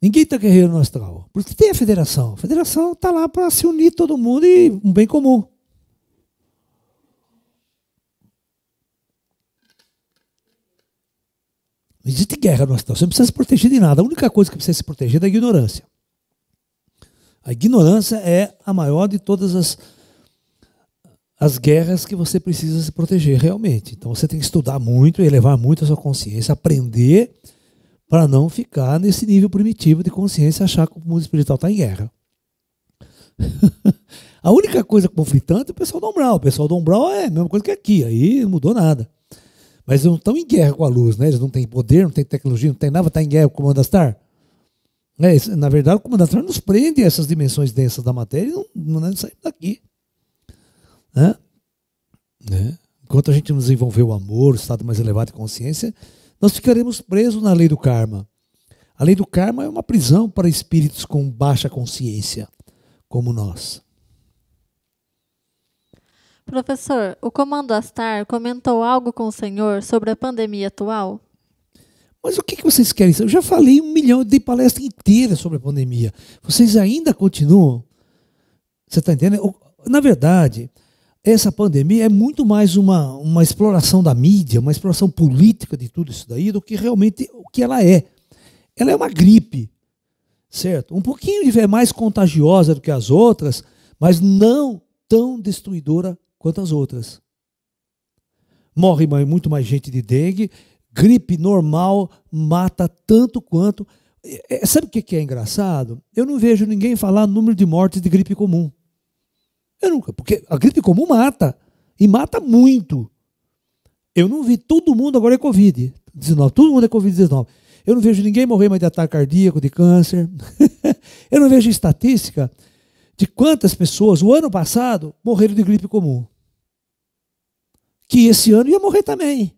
Ninguém está guerreiro no astral. Porque tem a federação. A federação está lá para se unir todo mundo e um bem comum. Não existe guerra no astral. Você não precisa se proteger de nada. A única coisa que precisa se proteger é da ignorância. A ignorância é a maior de todas as guerras que você precisa se proteger realmente. Então você tem que estudar muito, elevar muito a sua consciência, aprender para não ficar nesse nível primitivo de consciência e achar que o mundo espiritual está em guerra. A única coisa conflitante é o pessoal do umbral. O pessoal do umbral é a mesma coisa que aqui, aí não mudou nada. Mas eles não estão em guerra com a luz, né? Eles não têm poder, não têm tecnologia, não têm nada, está em guerra com o Comando Astar. Na verdade, o Comando Astar nos prende a essas dimensões densas da matéria e não saímos daqui. Né? Enquanto a gente não desenvolver o amor, o estado mais elevado de consciência, nós ficaremos presos na lei do karma. A lei do karma é uma prisão para espíritos com baixa consciência, como nós. Professor, o Comando Astar comentou algo com o senhor sobre a pandemia atual? Mas o que vocês querem? Eu já falei 1 milhão, dei palestra inteira sobre a pandemia. Vocês ainda continuam? Você está entendendo? Na verdade, essa pandemia é muito mais uma exploração da mídia, uma exploração política de tudo isso daí, do que realmente o que ela é. Ela é uma gripe, certo? Um pouquinho mais contagiosa do que as outras, mas não tão destruidora quanto as outras. Morre muito mais gente de dengue. Gripe normal mata tanto quanto. Sabe o que é engraçado? Eu não vejo ninguém falar número de mortes de gripe comum. Eu nunca, porque a gripe comum mata. E mata muito. Eu não vi, todo mundo agora é Covid-19. Todo mundo é Covid-19. Eu não vejo ninguém morrer mais de ataque cardíaco, de câncer. Eu não vejo estatística de quantas pessoas, o ano passado, morreram de gripe comum. Que esse ano ia morrer também.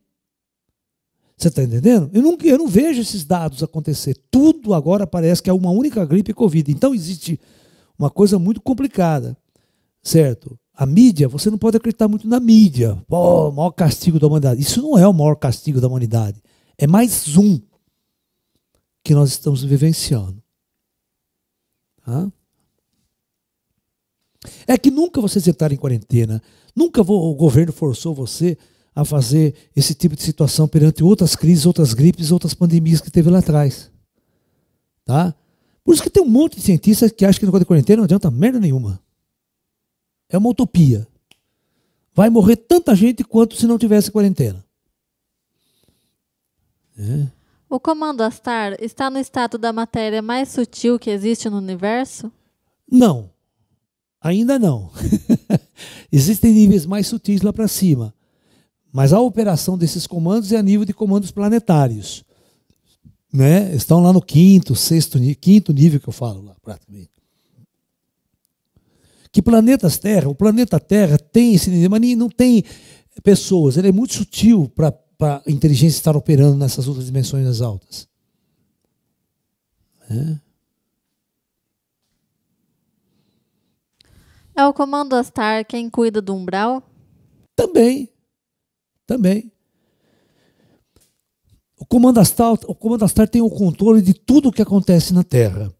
Você está entendendo? Eu não vejo esses dados acontecer. Tudo agora parece que é uma única gripe Covid. Então existe uma coisa muito complicada, certo? A mídia, você não pode acreditar muito na mídia. O maior castigo da humanidade. Isso não é o maior castigo da humanidade. É mais um que nós estamos vivenciando. Tá? É que nunca vocês entraram em quarentena. Nunca o governo forçou você a fazer esse tipo de situação perante outras crises, outras gripes, outras pandemias que teve lá atrás. Tá? Por isso que tem um monte de cientistas que acham que no negócio de quarentena não adianta merda nenhuma. É uma utopia. Vai morrer tanta gente quanto se não tivesse quarentena. O Comando Astar está no estado da matéria mais sutil que existe no universo? Não. Ainda não. Existem níveis mais sutis lá para cima. Mas a operação desses comandos é a nível de comandos planetários. Né? Estão lá no quinto nível que eu falo lá, praticamente. Que planetas Terra? O planeta Terra tem esse nível, mas não tem pessoas. Ele é muito sutil para a inteligência estar operando nessas outras dimensões altas. É o Comando Astar quem cuida do umbral? Também. O Comando Astar tem o controle de tudo o que acontece na Terra.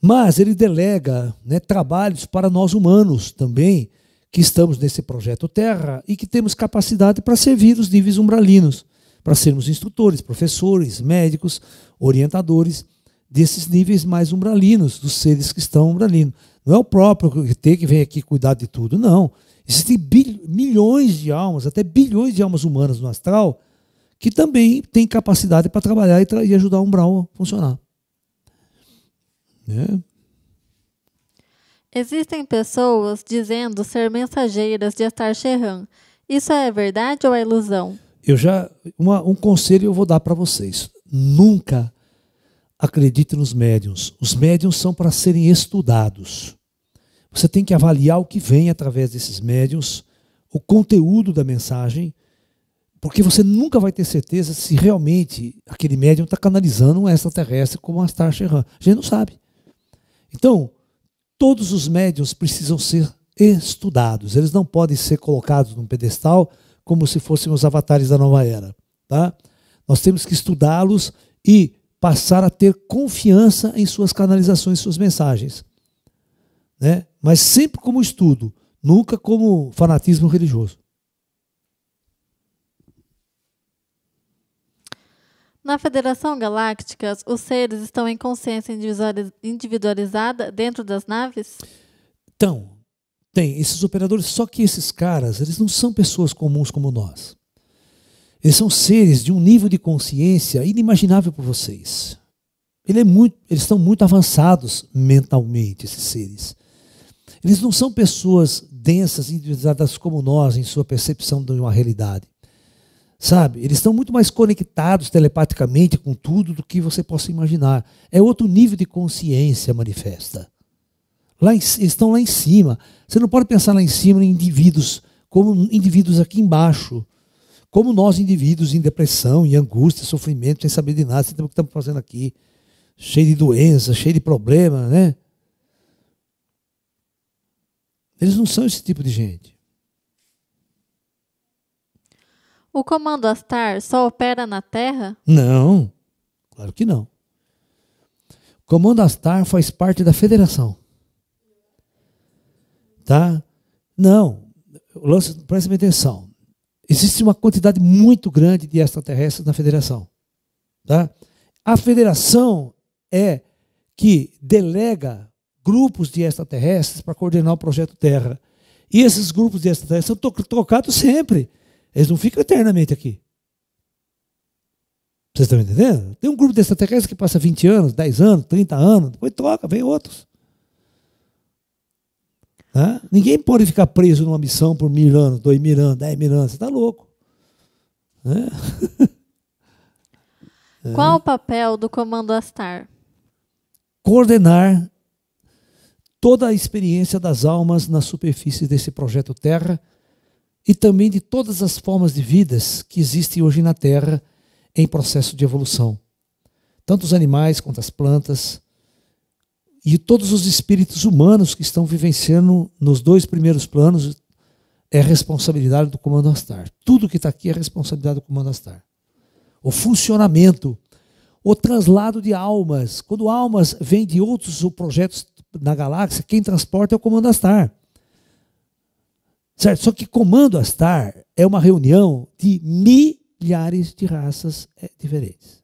Mas ele delega, né, trabalhos para nós humanos também, que estamos nesse projeto Terra e que temos capacidade para servir os níveis umbralinos, para sermos instrutores, professores, médicos, orientadores desses níveis mais umbralinos, dos seres que estão umbralinos. Não é o próprio ET que vem aqui cuidar de tudo, não. Existem milhões de almas, até bilhões de almas humanas no astral, que também têm capacidade para trabalhar e ajudar o umbral a funcionar. Existem pessoas dizendo ser mensageiras de Astar Sheran. Isso é verdade ou é ilusão? Um conselho eu vou dar para vocês. Nunca acredite nos médiuns. Os médiuns são para serem estudados. Você tem que avaliar o que vem através desses médiuns, o conteúdo da mensagem, porque você nunca vai ter certeza se realmente aquele médium está canalizando um extraterrestre como Astar Sheran. A gente não sabe. Então, todos os médiuns precisam ser estudados. Eles não podem ser colocados num pedestal como se fossem os avatares da nova era. Tá? Nós temos que estudá-los e passar a ter confiança em suas canalizações, suas mensagens. Né? Mas sempre como estudo, nunca como fanatismo religioso. Na Federação Galáctica, os seres estão em consciência individualizada dentro das naves? Então, tem esses operadores, só que esses caras, eles não são pessoas comuns como nós. Eles são seres de um nível de consciência inimaginável por vocês. Eles estão muito avançados mentalmente, esses seres. Eles não são pessoas densas, individualizadas como nós, em sua percepção de uma realidade. Sabe? Eles estão muito mais conectados telepaticamente com tudo do que você possa imaginar. É outro nível de consciência manifesta. Eles estão lá em cima. Você não pode pensar lá em cima em indivíduos como indivíduos aqui embaixo. Como nós, indivíduos em depressão, em angústia, sofrimento, sem saber de nada, sem saber o que estamos fazendo aqui. Cheio de doença, cheio de problema, né? Eles não são esse tipo de gente. O comando Astar só opera na Terra? Não, claro que não. O comando Astar faz parte da federação. Tá? Não, preste atenção. Existe uma quantidade muito grande de extraterrestres na federação. Tá? A federação é que delega grupos de extraterrestres para coordenar o projeto Terra. E esses grupos de extraterrestres são trocados sempre. Eles não ficam eternamente aqui. Vocês estão entendendo? Tem um grupo de extraterrestres que passa 20 anos, 10 anos, 30 anos, depois troca, vem outros. Tá? Ninguém pode ficar preso numa missão por 1000 anos, 2000 anos, 10.000 anos. Você está louco. Qual o papel do comando Astar? Coordenar toda a experiência das almas na superfície desse projeto Terra e também de todas as formas de vidas que existem hoje na Terra em processo de evolução. Tanto os animais quanto as plantas e todos os espíritos humanos que estão vivenciando nos 2 primeiros planos é responsabilidade do comando Astar. Tudo que está aqui é responsabilidade do comando Astar. O funcionamento, o traslado de almas. Quando almas vêm de outros projetos na galáxia, quem transporta é o comando Astar. Certo? Só que comando Astar é uma reunião de milhares de raças diferentes.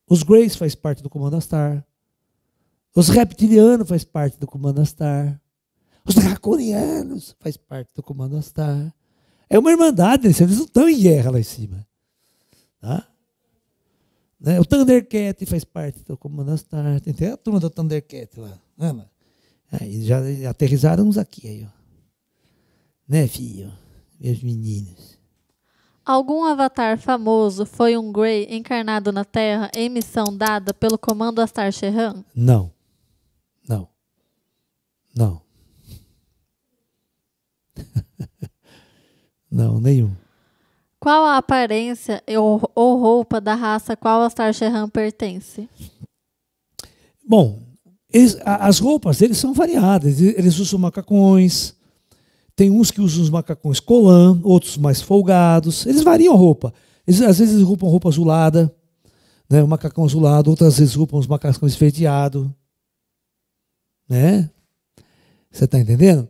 Os Greys faz parte do comando Astar. Os reptilianos faz parte do comando Astar. Os draconianos faz parte do comando Astar. É uma irmandade, eles não estão em guerra lá em cima. Tá? Né? O Thundercat faz parte do comando Astar. Tem até a turma do Thundercat lá. Aí já aterrizaram uns aqui. Aí, ó. Né, filho? Meus meninos. Algum avatar famoso foi um Grey encarnado na Terra em missão dada pelo comando Astar Sherran? Não. Não. Não. Não, nenhum. Qual a aparência ou roupa da raça a qual Astar Sherran pertence? Bom, as roupas deles são variadas. Eles usam macacões. Tem uns que usam os macacões colã, outros mais folgados. Eles variam a roupa. Às vezes eles roupam roupa azulada, né, um macacão azulado. Outras vezes roupam os macacões esverdeados. Né? Você está entendendo?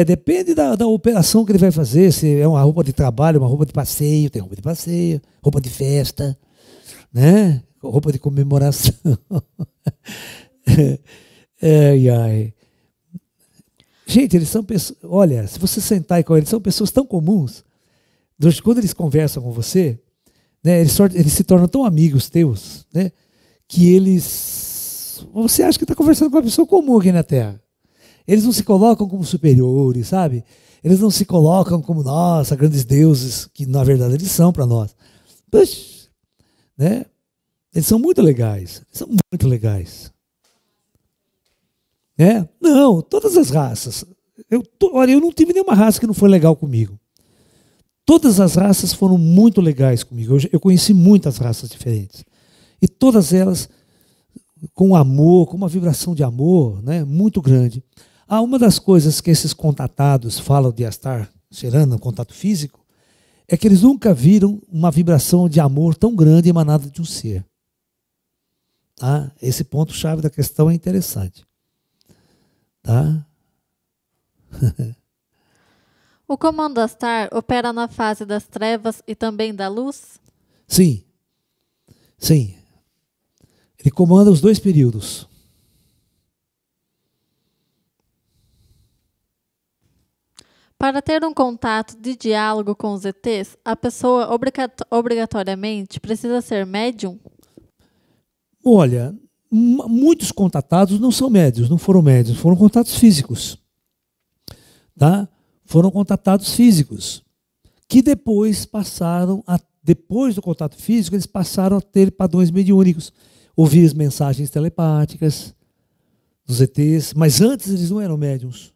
Depende da operação que ele vai fazer. Se é uma roupa de trabalho, uma roupa de passeio, tem roupa de passeio, roupa de festa, né? Roupa de comemoração. Ai. Gente, eles são pessoas. Olha, se você sentar com eles, são pessoas tão comuns. Quando eles conversam com você, né, eles se tornam tão amigos teus, né, que você acha que está conversando com uma pessoa comum aqui na Terra. Eles não se colocam como superiores, sabe? Eles não se colocam como, nossa, grandes deuses, que na verdade eles são para nós. Puxa, né? Eles são muito legais. São muito legais. Né? Não, todas as raças. Olha, eu não tive nenhuma raça que não foi legal comigo. Todas as raças foram muito legais comigo. Eu conheci muitas raças diferentes. E todas elas com amor, com uma vibração de amor, né, muito grande. Uma das coisas que esses contatados falam de Astar Sherran, no contato físico, é que eles nunca viram uma vibração de amor tão grande emanada de um ser. Tá? Esse ponto-chave da questão é interessante. Tá? O comando Astar opera na fase das trevas e também da luz? Sim, sim. Ele comanda os dois períodos. Para ter um contato de diálogo com os ETs, a pessoa obrigatoriamente precisa ser médium? Olha, muitos contatados não são médios, não foram médios, foram contatos físicos. Tá? Foram contatados físicos, que depois depois do contato físico, eles passaram a ter padrões mediúnicos, ouvir as mensagens telepáticas dos ETs, mas antes eles não eram médiums.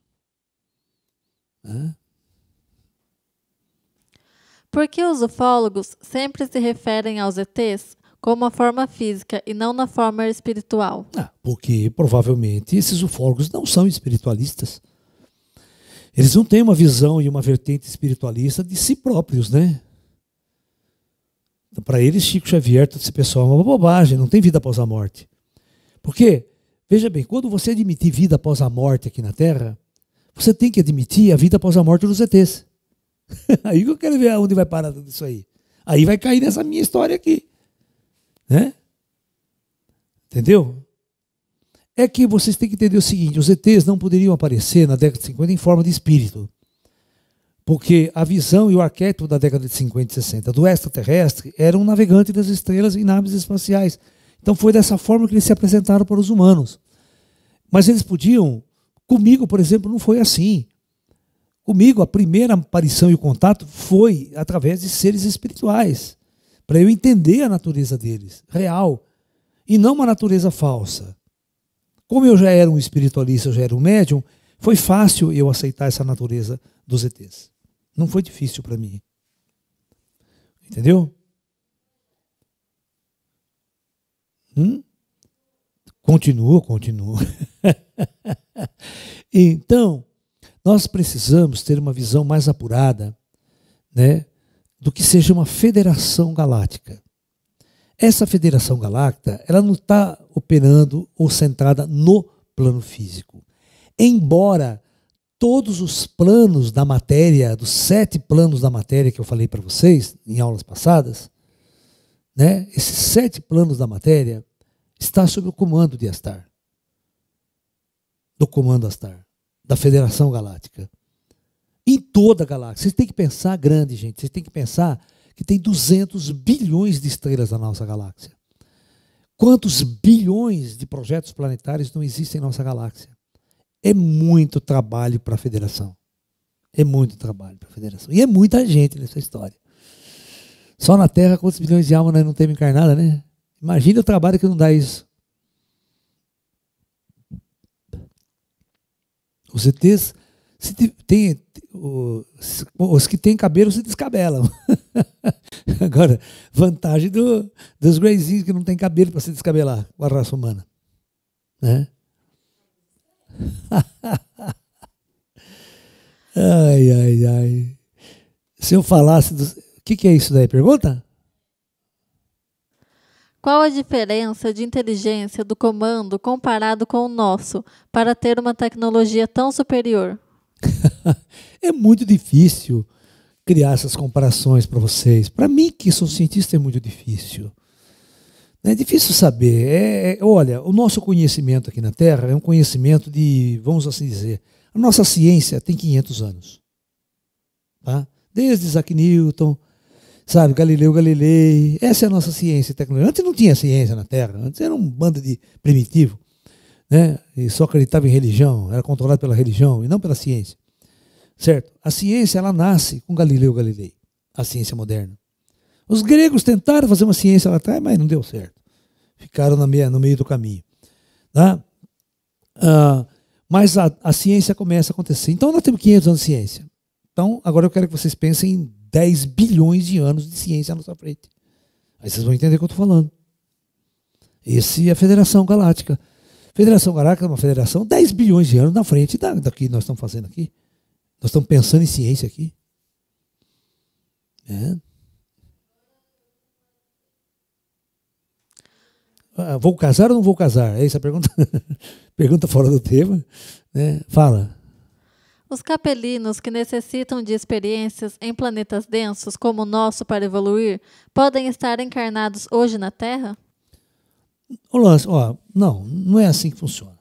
Por que os ufólogos sempre se referem aos ETs como a forma física e não na forma espiritual? Porque provavelmente esses ufólogos não são espiritualistas. Eles não têm uma visão e uma vertente espiritualista de si próprios, né? Então, para eles, Chico Xavier, todo esse pessoal é uma bobagem, não tem vida após a morte. Porque, veja bem, quando você admitir vida após a morte aqui na Terra, você tem que admitir a vida após a morte dos ETs. Aí que eu quero ver onde vai parar tudo isso aí. Aí vai cair nessa minha história aqui. Né? Entendeu? É que vocês têm que entender o seguinte, os ETs não poderiam aparecer na década de 50 em forma de espírito. Porque a visão e o arquétipo da década de 50 e 60 do extraterrestre era um navegante das estrelas em naves espaciais. Então foi dessa forma que eles se apresentaram para os humanos. Mas eles podiam... Comigo, por exemplo, não foi assim. Comigo, a primeira aparição e o contato foi através de seres espirituais, para eu entender a natureza deles, real, e não uma natureza falsa. Como eu já era um espiritualista, eu já era um médium, foi fácil eu aceitar essa natureza dos ETs. Não foi difícil para mim. Entendeu? Continuo. Então, nós precisamos ter uma visão mais apurada, né, do que seja uma federação galáctica. Essa federação galáctica, ela não está operando ou centrada no plano físico. Embora todos os planos da matéria, dos 7 planos da matéria que eu falei para vocês em aulas passadas, né, esses 7 planos da matéria está sob o comando de Astar. Do comando Astar, da Federação Galáctica. Em toda a galáxia. Vocês têm que pensar grande, gente. Vocês têm que pensar que tem 200 bilhões de estrelas na nossa galáxia. Quantos bilhões de projetos planetários não existem em nossa galáxia? É muito trabalho para a Federação. É muito trabalho para a Federação. E é muita gente nessa história. Só na Terra, quantos bilhões de almas nós não temos encarnada, né? Imagina o trabalho que não dá isso. Os ETs, os que têm cabelo se descabelam. Agora, vantagem dos greyzinhos que não têm cabelo para se descabelar com a raça humana. Né? Ai. Se eu falasse... O que é isso daí? Pergunta? Qual a diferença de inteligência do comando comparado com o nosso para ter uma tecnologia tão superior? É muito difícil criar essas comparações para vocês. Para mim, que sou cientista, é muito difícil. É difícil saber. Olha, o nosso conhecimento aqui na Terra é um conhecimento de, vamos assim dizer, a nossa ciência tem 500 anos. Tá? Desde Isaac Newton, sabe, Galileu Galilei, essa é a nossa ciência e tecnologia. Antes não tinha ciência na Terra, antes era um bando de primitivo, né? E só acreditava em religião, era controlado pela religião e não pela ciência. Certo? A ciência, ela nasce com Galileu Galilei, a ciência moderna. Os gregos tentaram fazer uma ciência lá atrás, mas não deu certo. Ficaram no meio do caminho. Tá? Mas a ciência começa a acontecer. Então nós temos 500 anos de ciência. Então agora eu quero que vocês pensem em 10 bilhões de anos de ciência à nossa frente. Aí vocês vão entender o que eu estou falando. Essa é a Federação Galáctica. A Federação Galáctica é uma federação 10 bilhões de anos na frente da que nós estamos fazendo aqui. Nós estamos pensando em ciência aqui. Vou casar ou não vou casar? É essa a pergunta? Pergunta fora do tema. Né? Fala. Os capelinos que necessitam de experiências em planetas densos como o nosso para evoluir, podem estar encarnados hoje na Terra? O lance, ó, não é assim que funciona.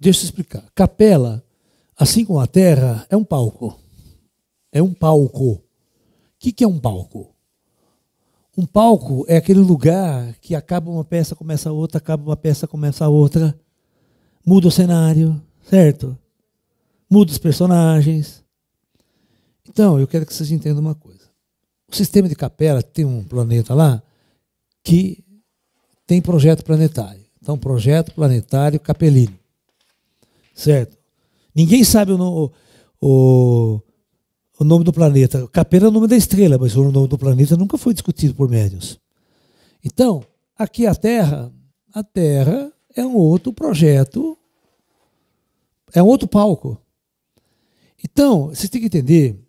Deixa eu explicar. Capela, assim como a Terra, é um palco. É um palco. O que é um palco? Um palco é aquele lugar que acaba uma peça, começa a outra, acaba uma peça, começa a outra. Muda o cenário, certo? Muda os personagens. Então, eu quero que vocês entendam uma coisa. O sistema de Capela tem um planeta lá que tem projeto planetário. Então, projeto planetário capelino. Certo? Ninguém sabe o nome do planeta. Capela é o nome da estrela, mas o nome do planeta nunca foi discutido por médiuns. Então, aqui a Terra é um outro projeto, é um outro palco. Então, vocês têm que entender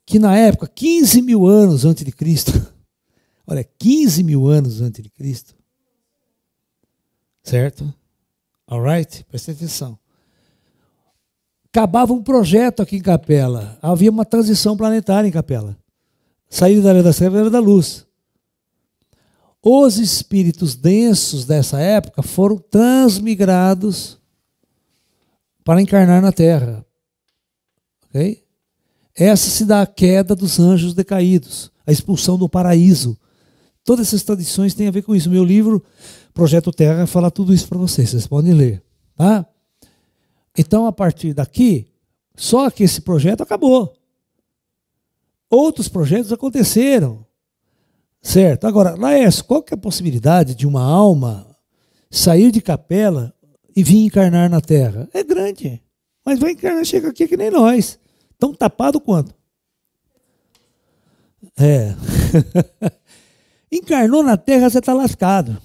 que na época, 15 mil anos antes de Cristo, olha, 15 mil anos antes de Cristo, certo? Alright? Presta atenção. Acabava um projeto aqui em Capela. Havia uma transição planetária em Capela. Saída da era das trevas, era da luz. Os espíritos densos dessa época foram transmigrados para encarnar na Terra. Ok? Essa se dá a queda dos anjos decaídos, a expulsão do paraíso. Todas essas tradições têm a ver com isso. Meu livro, Projeto Terra, fala tudo isso para vocês. Vocês podem ler. Tá? Então, a partir daqui, só que esse projeto acabou. Outros projetos aconteceram. Certo? Agora, Laércio, qual que é a possibilidade de uma alma sair de Capela e vir encarnar na Terra? É grande. Mas vai encarnar, chega aqui que nem nós. Tão tapado quanto? É. Encarnou na Terra, você está lascado.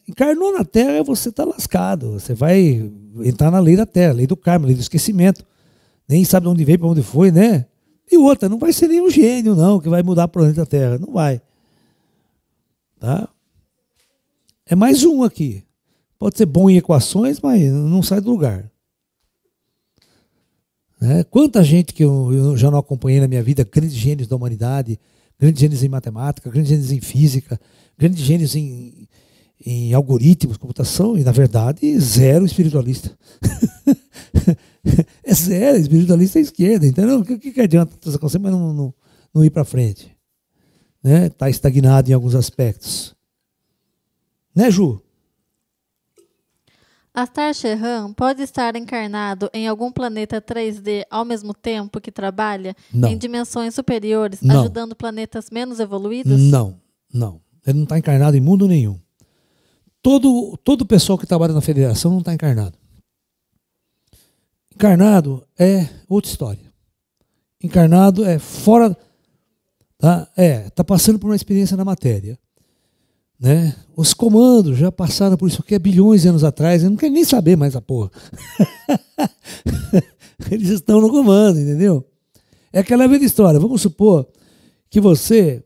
Encarnou na Terra, você está lascado. Você vai entrar na lei da Terra, lei do karma, lei do esquecimento. Nem sabe de onde veio, para onde foi, né? E outra, não vai ser nenhum gênio, não, que vai mudar o planeta Terra. Não vai. Tá? É mais um aqui. Pode ser bom em equações, mas não sai do lugar. Quanta gente que eu já não acompanhei na minha vida, grandes gênios da humanidade, grandes gênios em matemática, grandes gênios em física, grandes gênios em algoritmos, computação, e na verdade, zero espiritualista. É zero, espiritualista à esquerda, entendeu? O que adianta essa conceito, mas não ir para frente? Está estagnado em alguns aspectos. Né, Ju? Astar Sheran pode estar encarnado em algum planeta 3D ao mesmo tempo que trabalha em dimensões superiores, ajudando planetas menos evoluídos? Não. Ele não está encarnado em mundo nenhum. Todo pessoal que trabalha na federação não está encarnado. Encarnado é outra história. Encarnado é fora. Está passando por uma experiência na matéria. Os comandos já passaram por isso aqui há bilhões de anos atrás. Eu não quero nem saber mais a porra. Eles estão no comando, entendeu? É aquela velha história. Vamos supor que você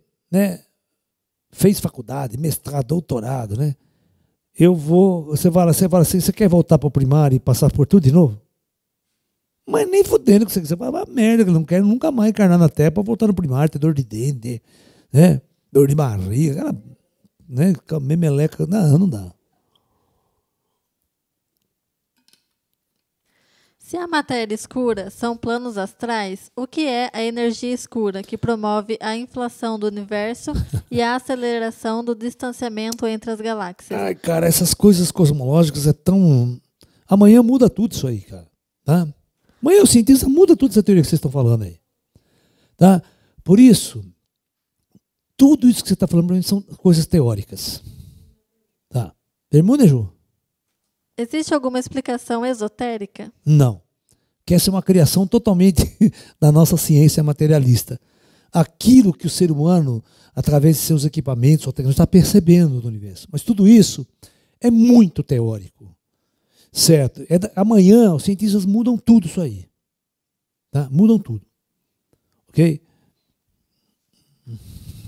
fez faculdade, mestrado, doutorado, Você fala assim, você quer voltar para o primário e passar por tudo de novo? Mas nem fudendo que você fala, merda, que eu não quero nunca mais encarnar na Terra para voltar no primário, ter dor de dente, dor de barriga, memeleca, não dá. Se a matéria escura são planos astrais, o que é a energia escura que promove a inflação do universo e a aceleração do distanciamento entre as galáxias? Ai, cara, essas coisas cosmológicas é tão... Amanhã muda tudo isso aí, cara. Tá? Amanhã o cientista muda tudo essa teoria que vocês estão falando aí. Tá? Por isso, tudo isso que você está falando para mim são coisas teóricas. Tá? Termina, Ju? Existe alguma explicação esotérica? Não. Que essa é uma criação totalmente da nossa ciência materialista. Aquilo que o ser humano, através de seus equipamentos, está percebendo do universo. Mas tudo isso é muito teórico. Certo? Amanhã os cientistas mudam tudo isso aí. Tá? Mudam tudo. Ok?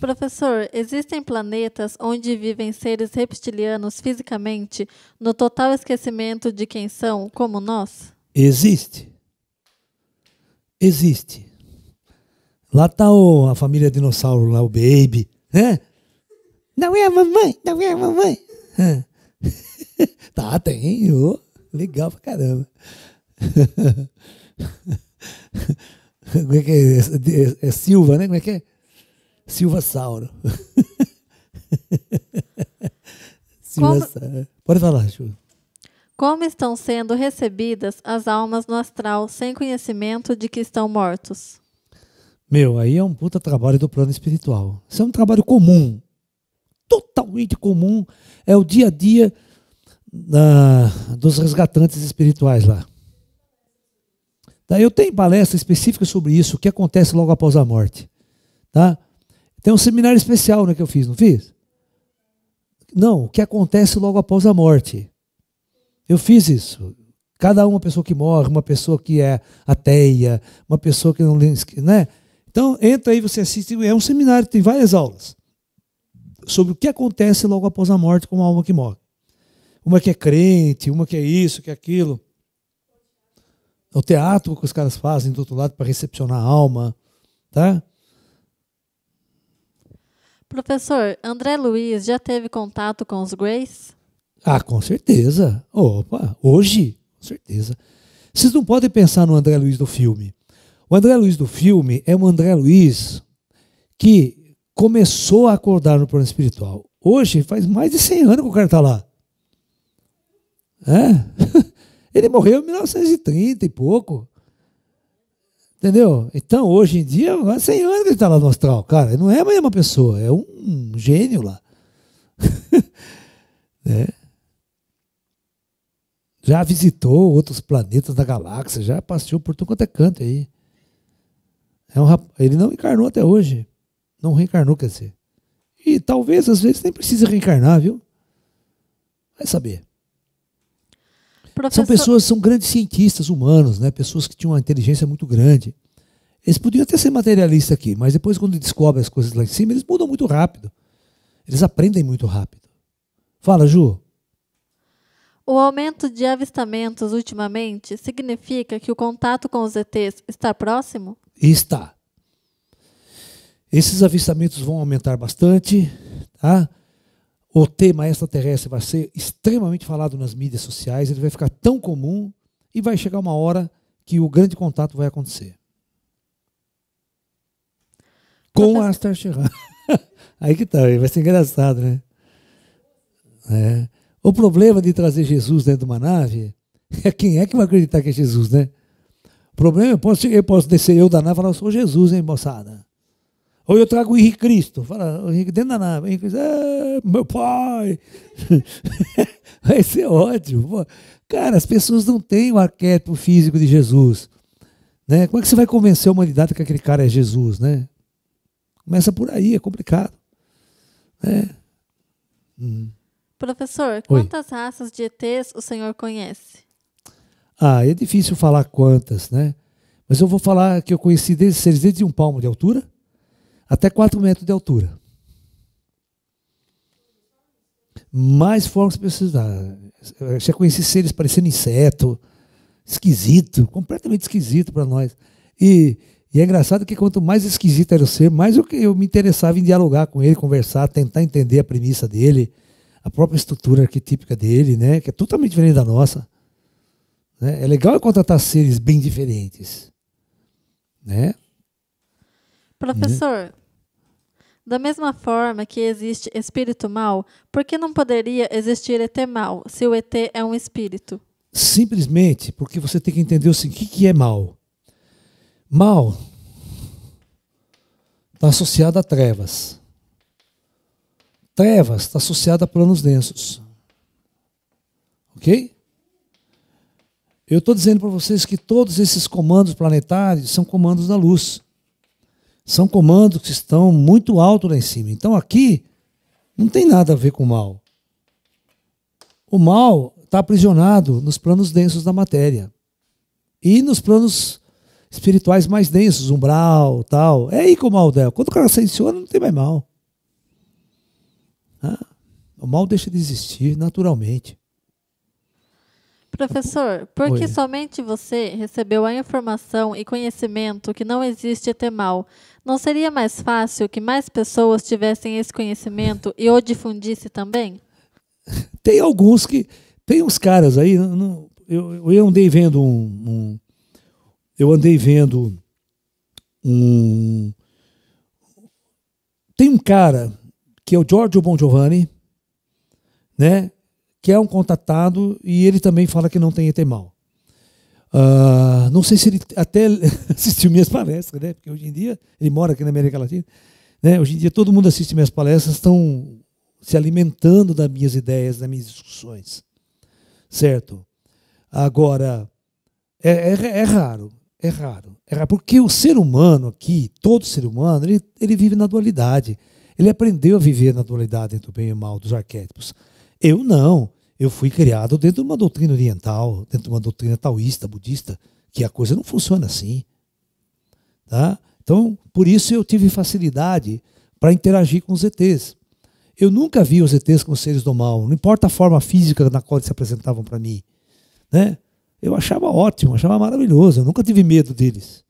Professor, existem planetas onde vivem seres reptilianos fisicamente, no total esquecimento de quem são, como nós? Existe. Existe. Lá está a família dinossauro, lá o Baby, né? Não é a mamãe, não é a mamãe. Tá, tem. Legal pra caramba. Como é que é? É Silva, né? Como é que é? Silvassauro. Silvassauro. Pode falar, Ju. Como estão sendo recebidas as almas no astral sem conhecimento de que estão mortos? Meu, aí é um puta trabalho do plano espiritual. Isso é um trabalho comum. Totalmente comum. É o dia a dia dos resgatantes espirituais lá. Daí eu tenho palestra específica sobre isso, o que acontece logo após a morte. Tá? Tem um seminário especial, né, que eu fiz, não fiz? Não, o que acontece logo após a morte. Eu fiz isso. Cada uma pessoa que morre, uma pessoa que é ateia, uma pessoa que não... né? Então, entra aí, você assiste, é um seminário, tem várias aulas sobre o que acontece logo após a morte com uma alma que morre. Uma que é crente, uma que é isso, que é aquilo. O teatro que os caras fazem do outro lado para recepcionar a alma, tá? Professor, André Luiz já teve contato com os Greys? Ah, com certeza. Opa, hoje, com certeza. Vocês não podem pensar no André Luiz do filme. O André Luiz do filme é um André Luiz que começou a acordar no plano espiritual. Hoje, faz mais de 100 anos que o cara está lá. É? Ele morreu em 1930 e pouco. Entendeu? Então, hoje em dia, há 100 anos que ele está lá no astral. Cara, não é a mesma pessoa, é um gênio lá. É. Já visitou outros planetas da galáxia, já passeou por tudo quanto é canto aí. Ele não encarnou até hoje. Não reencarnou, quer dizer. E talvez, às vezes, nem precisa reencarnar, viu? Vai saber. Professor... São grandes cientistas humanos, né? Pessoas que tinham uma inteligência muito grande. Eles podiam até ser materialistas aqui, mas depois, quando descobrem as coisas lá em cima, eles mudam muito rápido. Eles aprendem muito rápido. Fala, Ju. O aumento de avistamentos ultimamente significa que o contato com os ETs está próximo? Está. Esses avistamentos vão aumentar bastante, tá? O tema extraterrestre vai ser extremamente falado nas mídias sociais, ele vai ficar tão comum e vai chegar uma hora que o grande contato vai acontecer. Com a Astar Sheran. Aí que tá, vai ser engraçado, né? É. O problema de trazer Jesus dentro de uma nave é quem é que vai acreditar que é Jesus, né? O problema é eu posso descer eu da nave e falar, eu sou Jesus, hein, moçada? Ou eu trago o Henrique Cristo, fala, o Henrique dentro da nave, Henrique Cristo, meu pai. Vai ser ótimo. Pô. Cara, as pessoas não têm o arquétipo físico de Jesus. Né? Como é que você vai convencer a humanidade que aquele cara é Jesus, né? Começa por aí, é complicado. Né? Professor, quantas raças de ETs o senhor conhece? Ah, é difícil falar quantas, né? Mas eu vou falar que eu conheci seres desde 1 palmo de altura até 4 metros de altura. Mais formas que precisar. Eu já conheci seres parecendo inseto, esquisito, completamente esquisito para nós. E é engraçado que quanto mais esquisito era o ser, mais eu me interessava em dialogar com ele, conversar, tentar entender a premissa dele, a própria estrutura arquetípica dele, né, que é totalmente diferente da nossa. Né? É legal contratar seres bem diferentes. Né? Professor, da mesma forma que existe espírito mau, por que não poderia existir ET mau, se o ET é um espírito? Simplesmente porque você tem que entender o seguinte, o que é mal? Mal está associado a trevas. Trevas está associado a planos densos. Ok? Eu estou dizendo para vocês que todos esses comandos planetários são comandos da luz. São comandos que estão muito alto lá em cima. Então aqui não tem nada a ver com o mal. O mal está aprisionado nos planos densos da matéria. E nos planos espirituais mais densos, umbral, tal. É aí que o mal dela. Quando o cara ascensiona, não tem mais mal. O mal deixa de existir naturalmente. Professor, por que Oi. somente você recebeu a informação e conhecimento que não existe ET mal? Não seria mais fácil que mais pessoas tivessem esse conhecimento e o difundisse também? Tem alguns que... Tem uns caras aí... Eu andei vendo Eu andei vendo Tem um cara que é o Giorgio Bon Giovanni, né? Que é um contatado e ele também fala que não tem ET mal. Não sei se ele até assistiu minhas palestras, né? Porque hoje em dia, ele mora aqui na América Latina, né? Hoje em dia todo mundo assiste minhas palestras, estão se alimentando das minhas ideias, das minhas discussões. Certo? Agora, é raro, porque o ser humano aqui, todo ser humano, ele vive na dualidade. Ele aprendeu a viver na dualidade entre o bem e o mal, dos arquétipos. Eu não. Eu fui criado dentro de uma doutrina oriental, dentro de uma doutrina taoísta, budista, que a coisa não funciona assim. Tá? Então, por isso eu tive facilidade para interagir com os ETs. Eu nunca vi os ETs como seres do mal, não importa a forma física na qual eles se apresentavam para mim. Né? Eu achava ótimo, achava maravilhoso, eu nunca tive medo deles.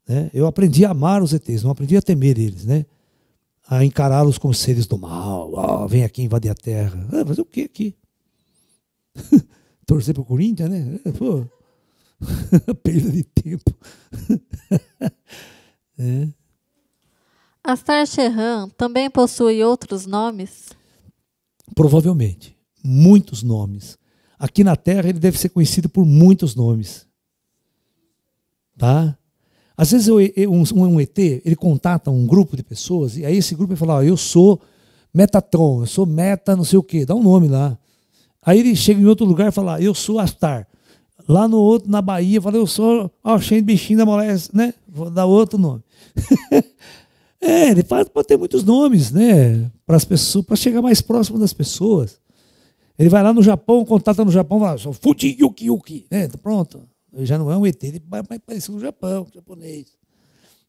Né? Eu aprendi a amar os ETs, não aprendi a temer eles, né? A encará-los como seres do mal. Vem aqui invadir a Terra. Fazer o quê aqui? Torcer para o Corinthians, né? Pô, perda de tempo. Astar Sheran também possui outros nomes? Provavelmente. Muitos nomes. Aqui na Terra ele deve ser conhecido por muitos nomes. Tá? Às vezes um ET, ele contata um grupo de pessoas, e aí esse grupo vai falar, eu sou Metatron, eu sou Meta não sei o quê, dá um nome lá. Aí ele chega em outro lugar e fala, eu sou Astar. Lá no outro, na Bahia, fala, eu sou Alxem Bichinho da Moléstia, né? Vou dar outro nome. Ele pode ter muitos nomes, né? Para as pessoas, para chegar mais próximo das pessoas. Ele vai lá no Japão, contata no Japão, fala, sou Fuji Yuki Yuki, né? Pronto. Ele já não é um ET, ele vai parecer um japonês.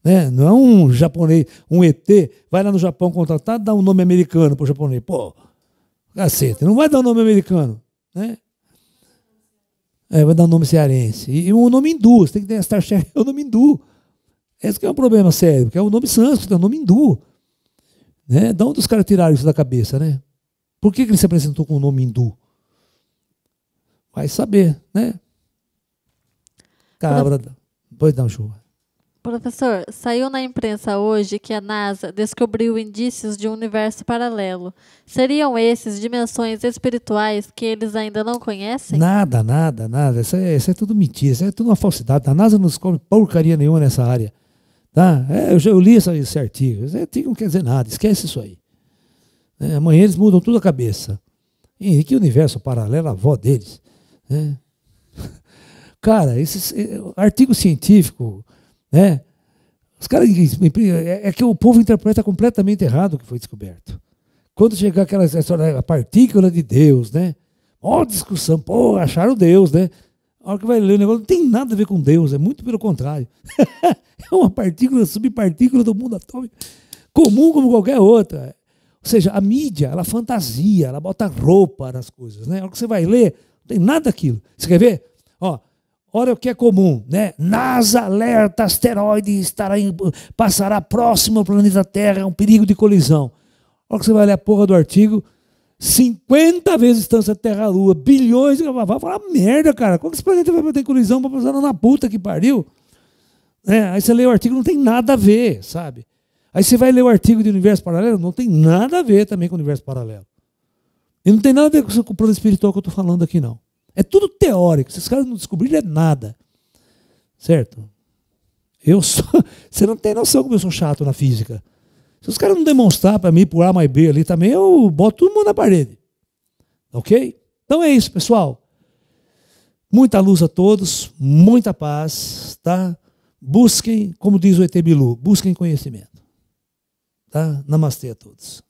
Né? Não é um japonês, um ET, vai lá no Japão contratar, dá um nome americano para o japonês. Pô, cacete, não vai dar um nome americano. Né? Vai dar um nome cearense. E um nome hindu, você tem que ter Astar Sheran, é um nome hindu. Esse que é um problema sério, porque é um nome sânscrito, é um nome hindu. Né? Da onde os caras tiraram isso da cabeça, né? Por que ele se apresentou com um nome hindu? Vai saber, né? Cabra, depois dá uma chuva. Professor, saiu na imprensa hoje que a NASA descobriu indícios de um universo paralelo. Seriam esses dimensões espirituais que eles ainda não conhecem? Nada. Isso é tudo mentira, isso é tudo uma falsidade. A NASA não descobre porcaria nenhuma nessa área. Tá? Eu li esse artigo. Esse artigo não quer dizer nada, esquece isso aí. Amanhã eles mudam tudo a cabeça. E que universo paralelo, a avó deles. Né? Cara, esses artigo científico, né? Os caras, é que o povo interpreta completamente errado o que foi descoberto. Quando chegar aquela história, a partícula de Deus, né? Ó, discussão, pô, acharam Deus, né? A hora que vai ler o negócio, não tem nada a ver com Deus, é muito pelo contrário. É uma partícula, subpartícula do mundo atômico, comum como qualquer outra. Ou seja, a mídia, ela fantasia, ela bota roupa nas coisas, né? A hora que você vai ler, não tem nada daquilo. Você quer ver? Ó, olha o que é comum, né? NASA alerta, asteroide passará próximo ao planeta Terra, é um perigo de colisão. A hora que você vai ler a porra do artigo, 50 vezes distância Terra-Lua, bilhões, vai falar merda, cara. Como que esse planeta vai ter colisão para passar na puta que pariu? Aí você lê o artigo, não tem nada a ver, sabe? Aí você vai ler o artigo de universo paralelo, não tem nada a ver também com o universo paralelo. E não tem nada a ver com o plano espiritual que eu estou falando aqui, não. É tudo teórico. Se os caras não descobrirem, é nada. Certo? Você não tem noção como eu sou chato na física. Se os caras não demonstrar para mim por A mais B ali também, eu boto todo mundo na parede. Ok? Então é isso, pessoal. Muita luz a todos, muita paz, tá? Busquem, como diz o ET Bilu, busquem conhecimento. Tá? Namastê a todos.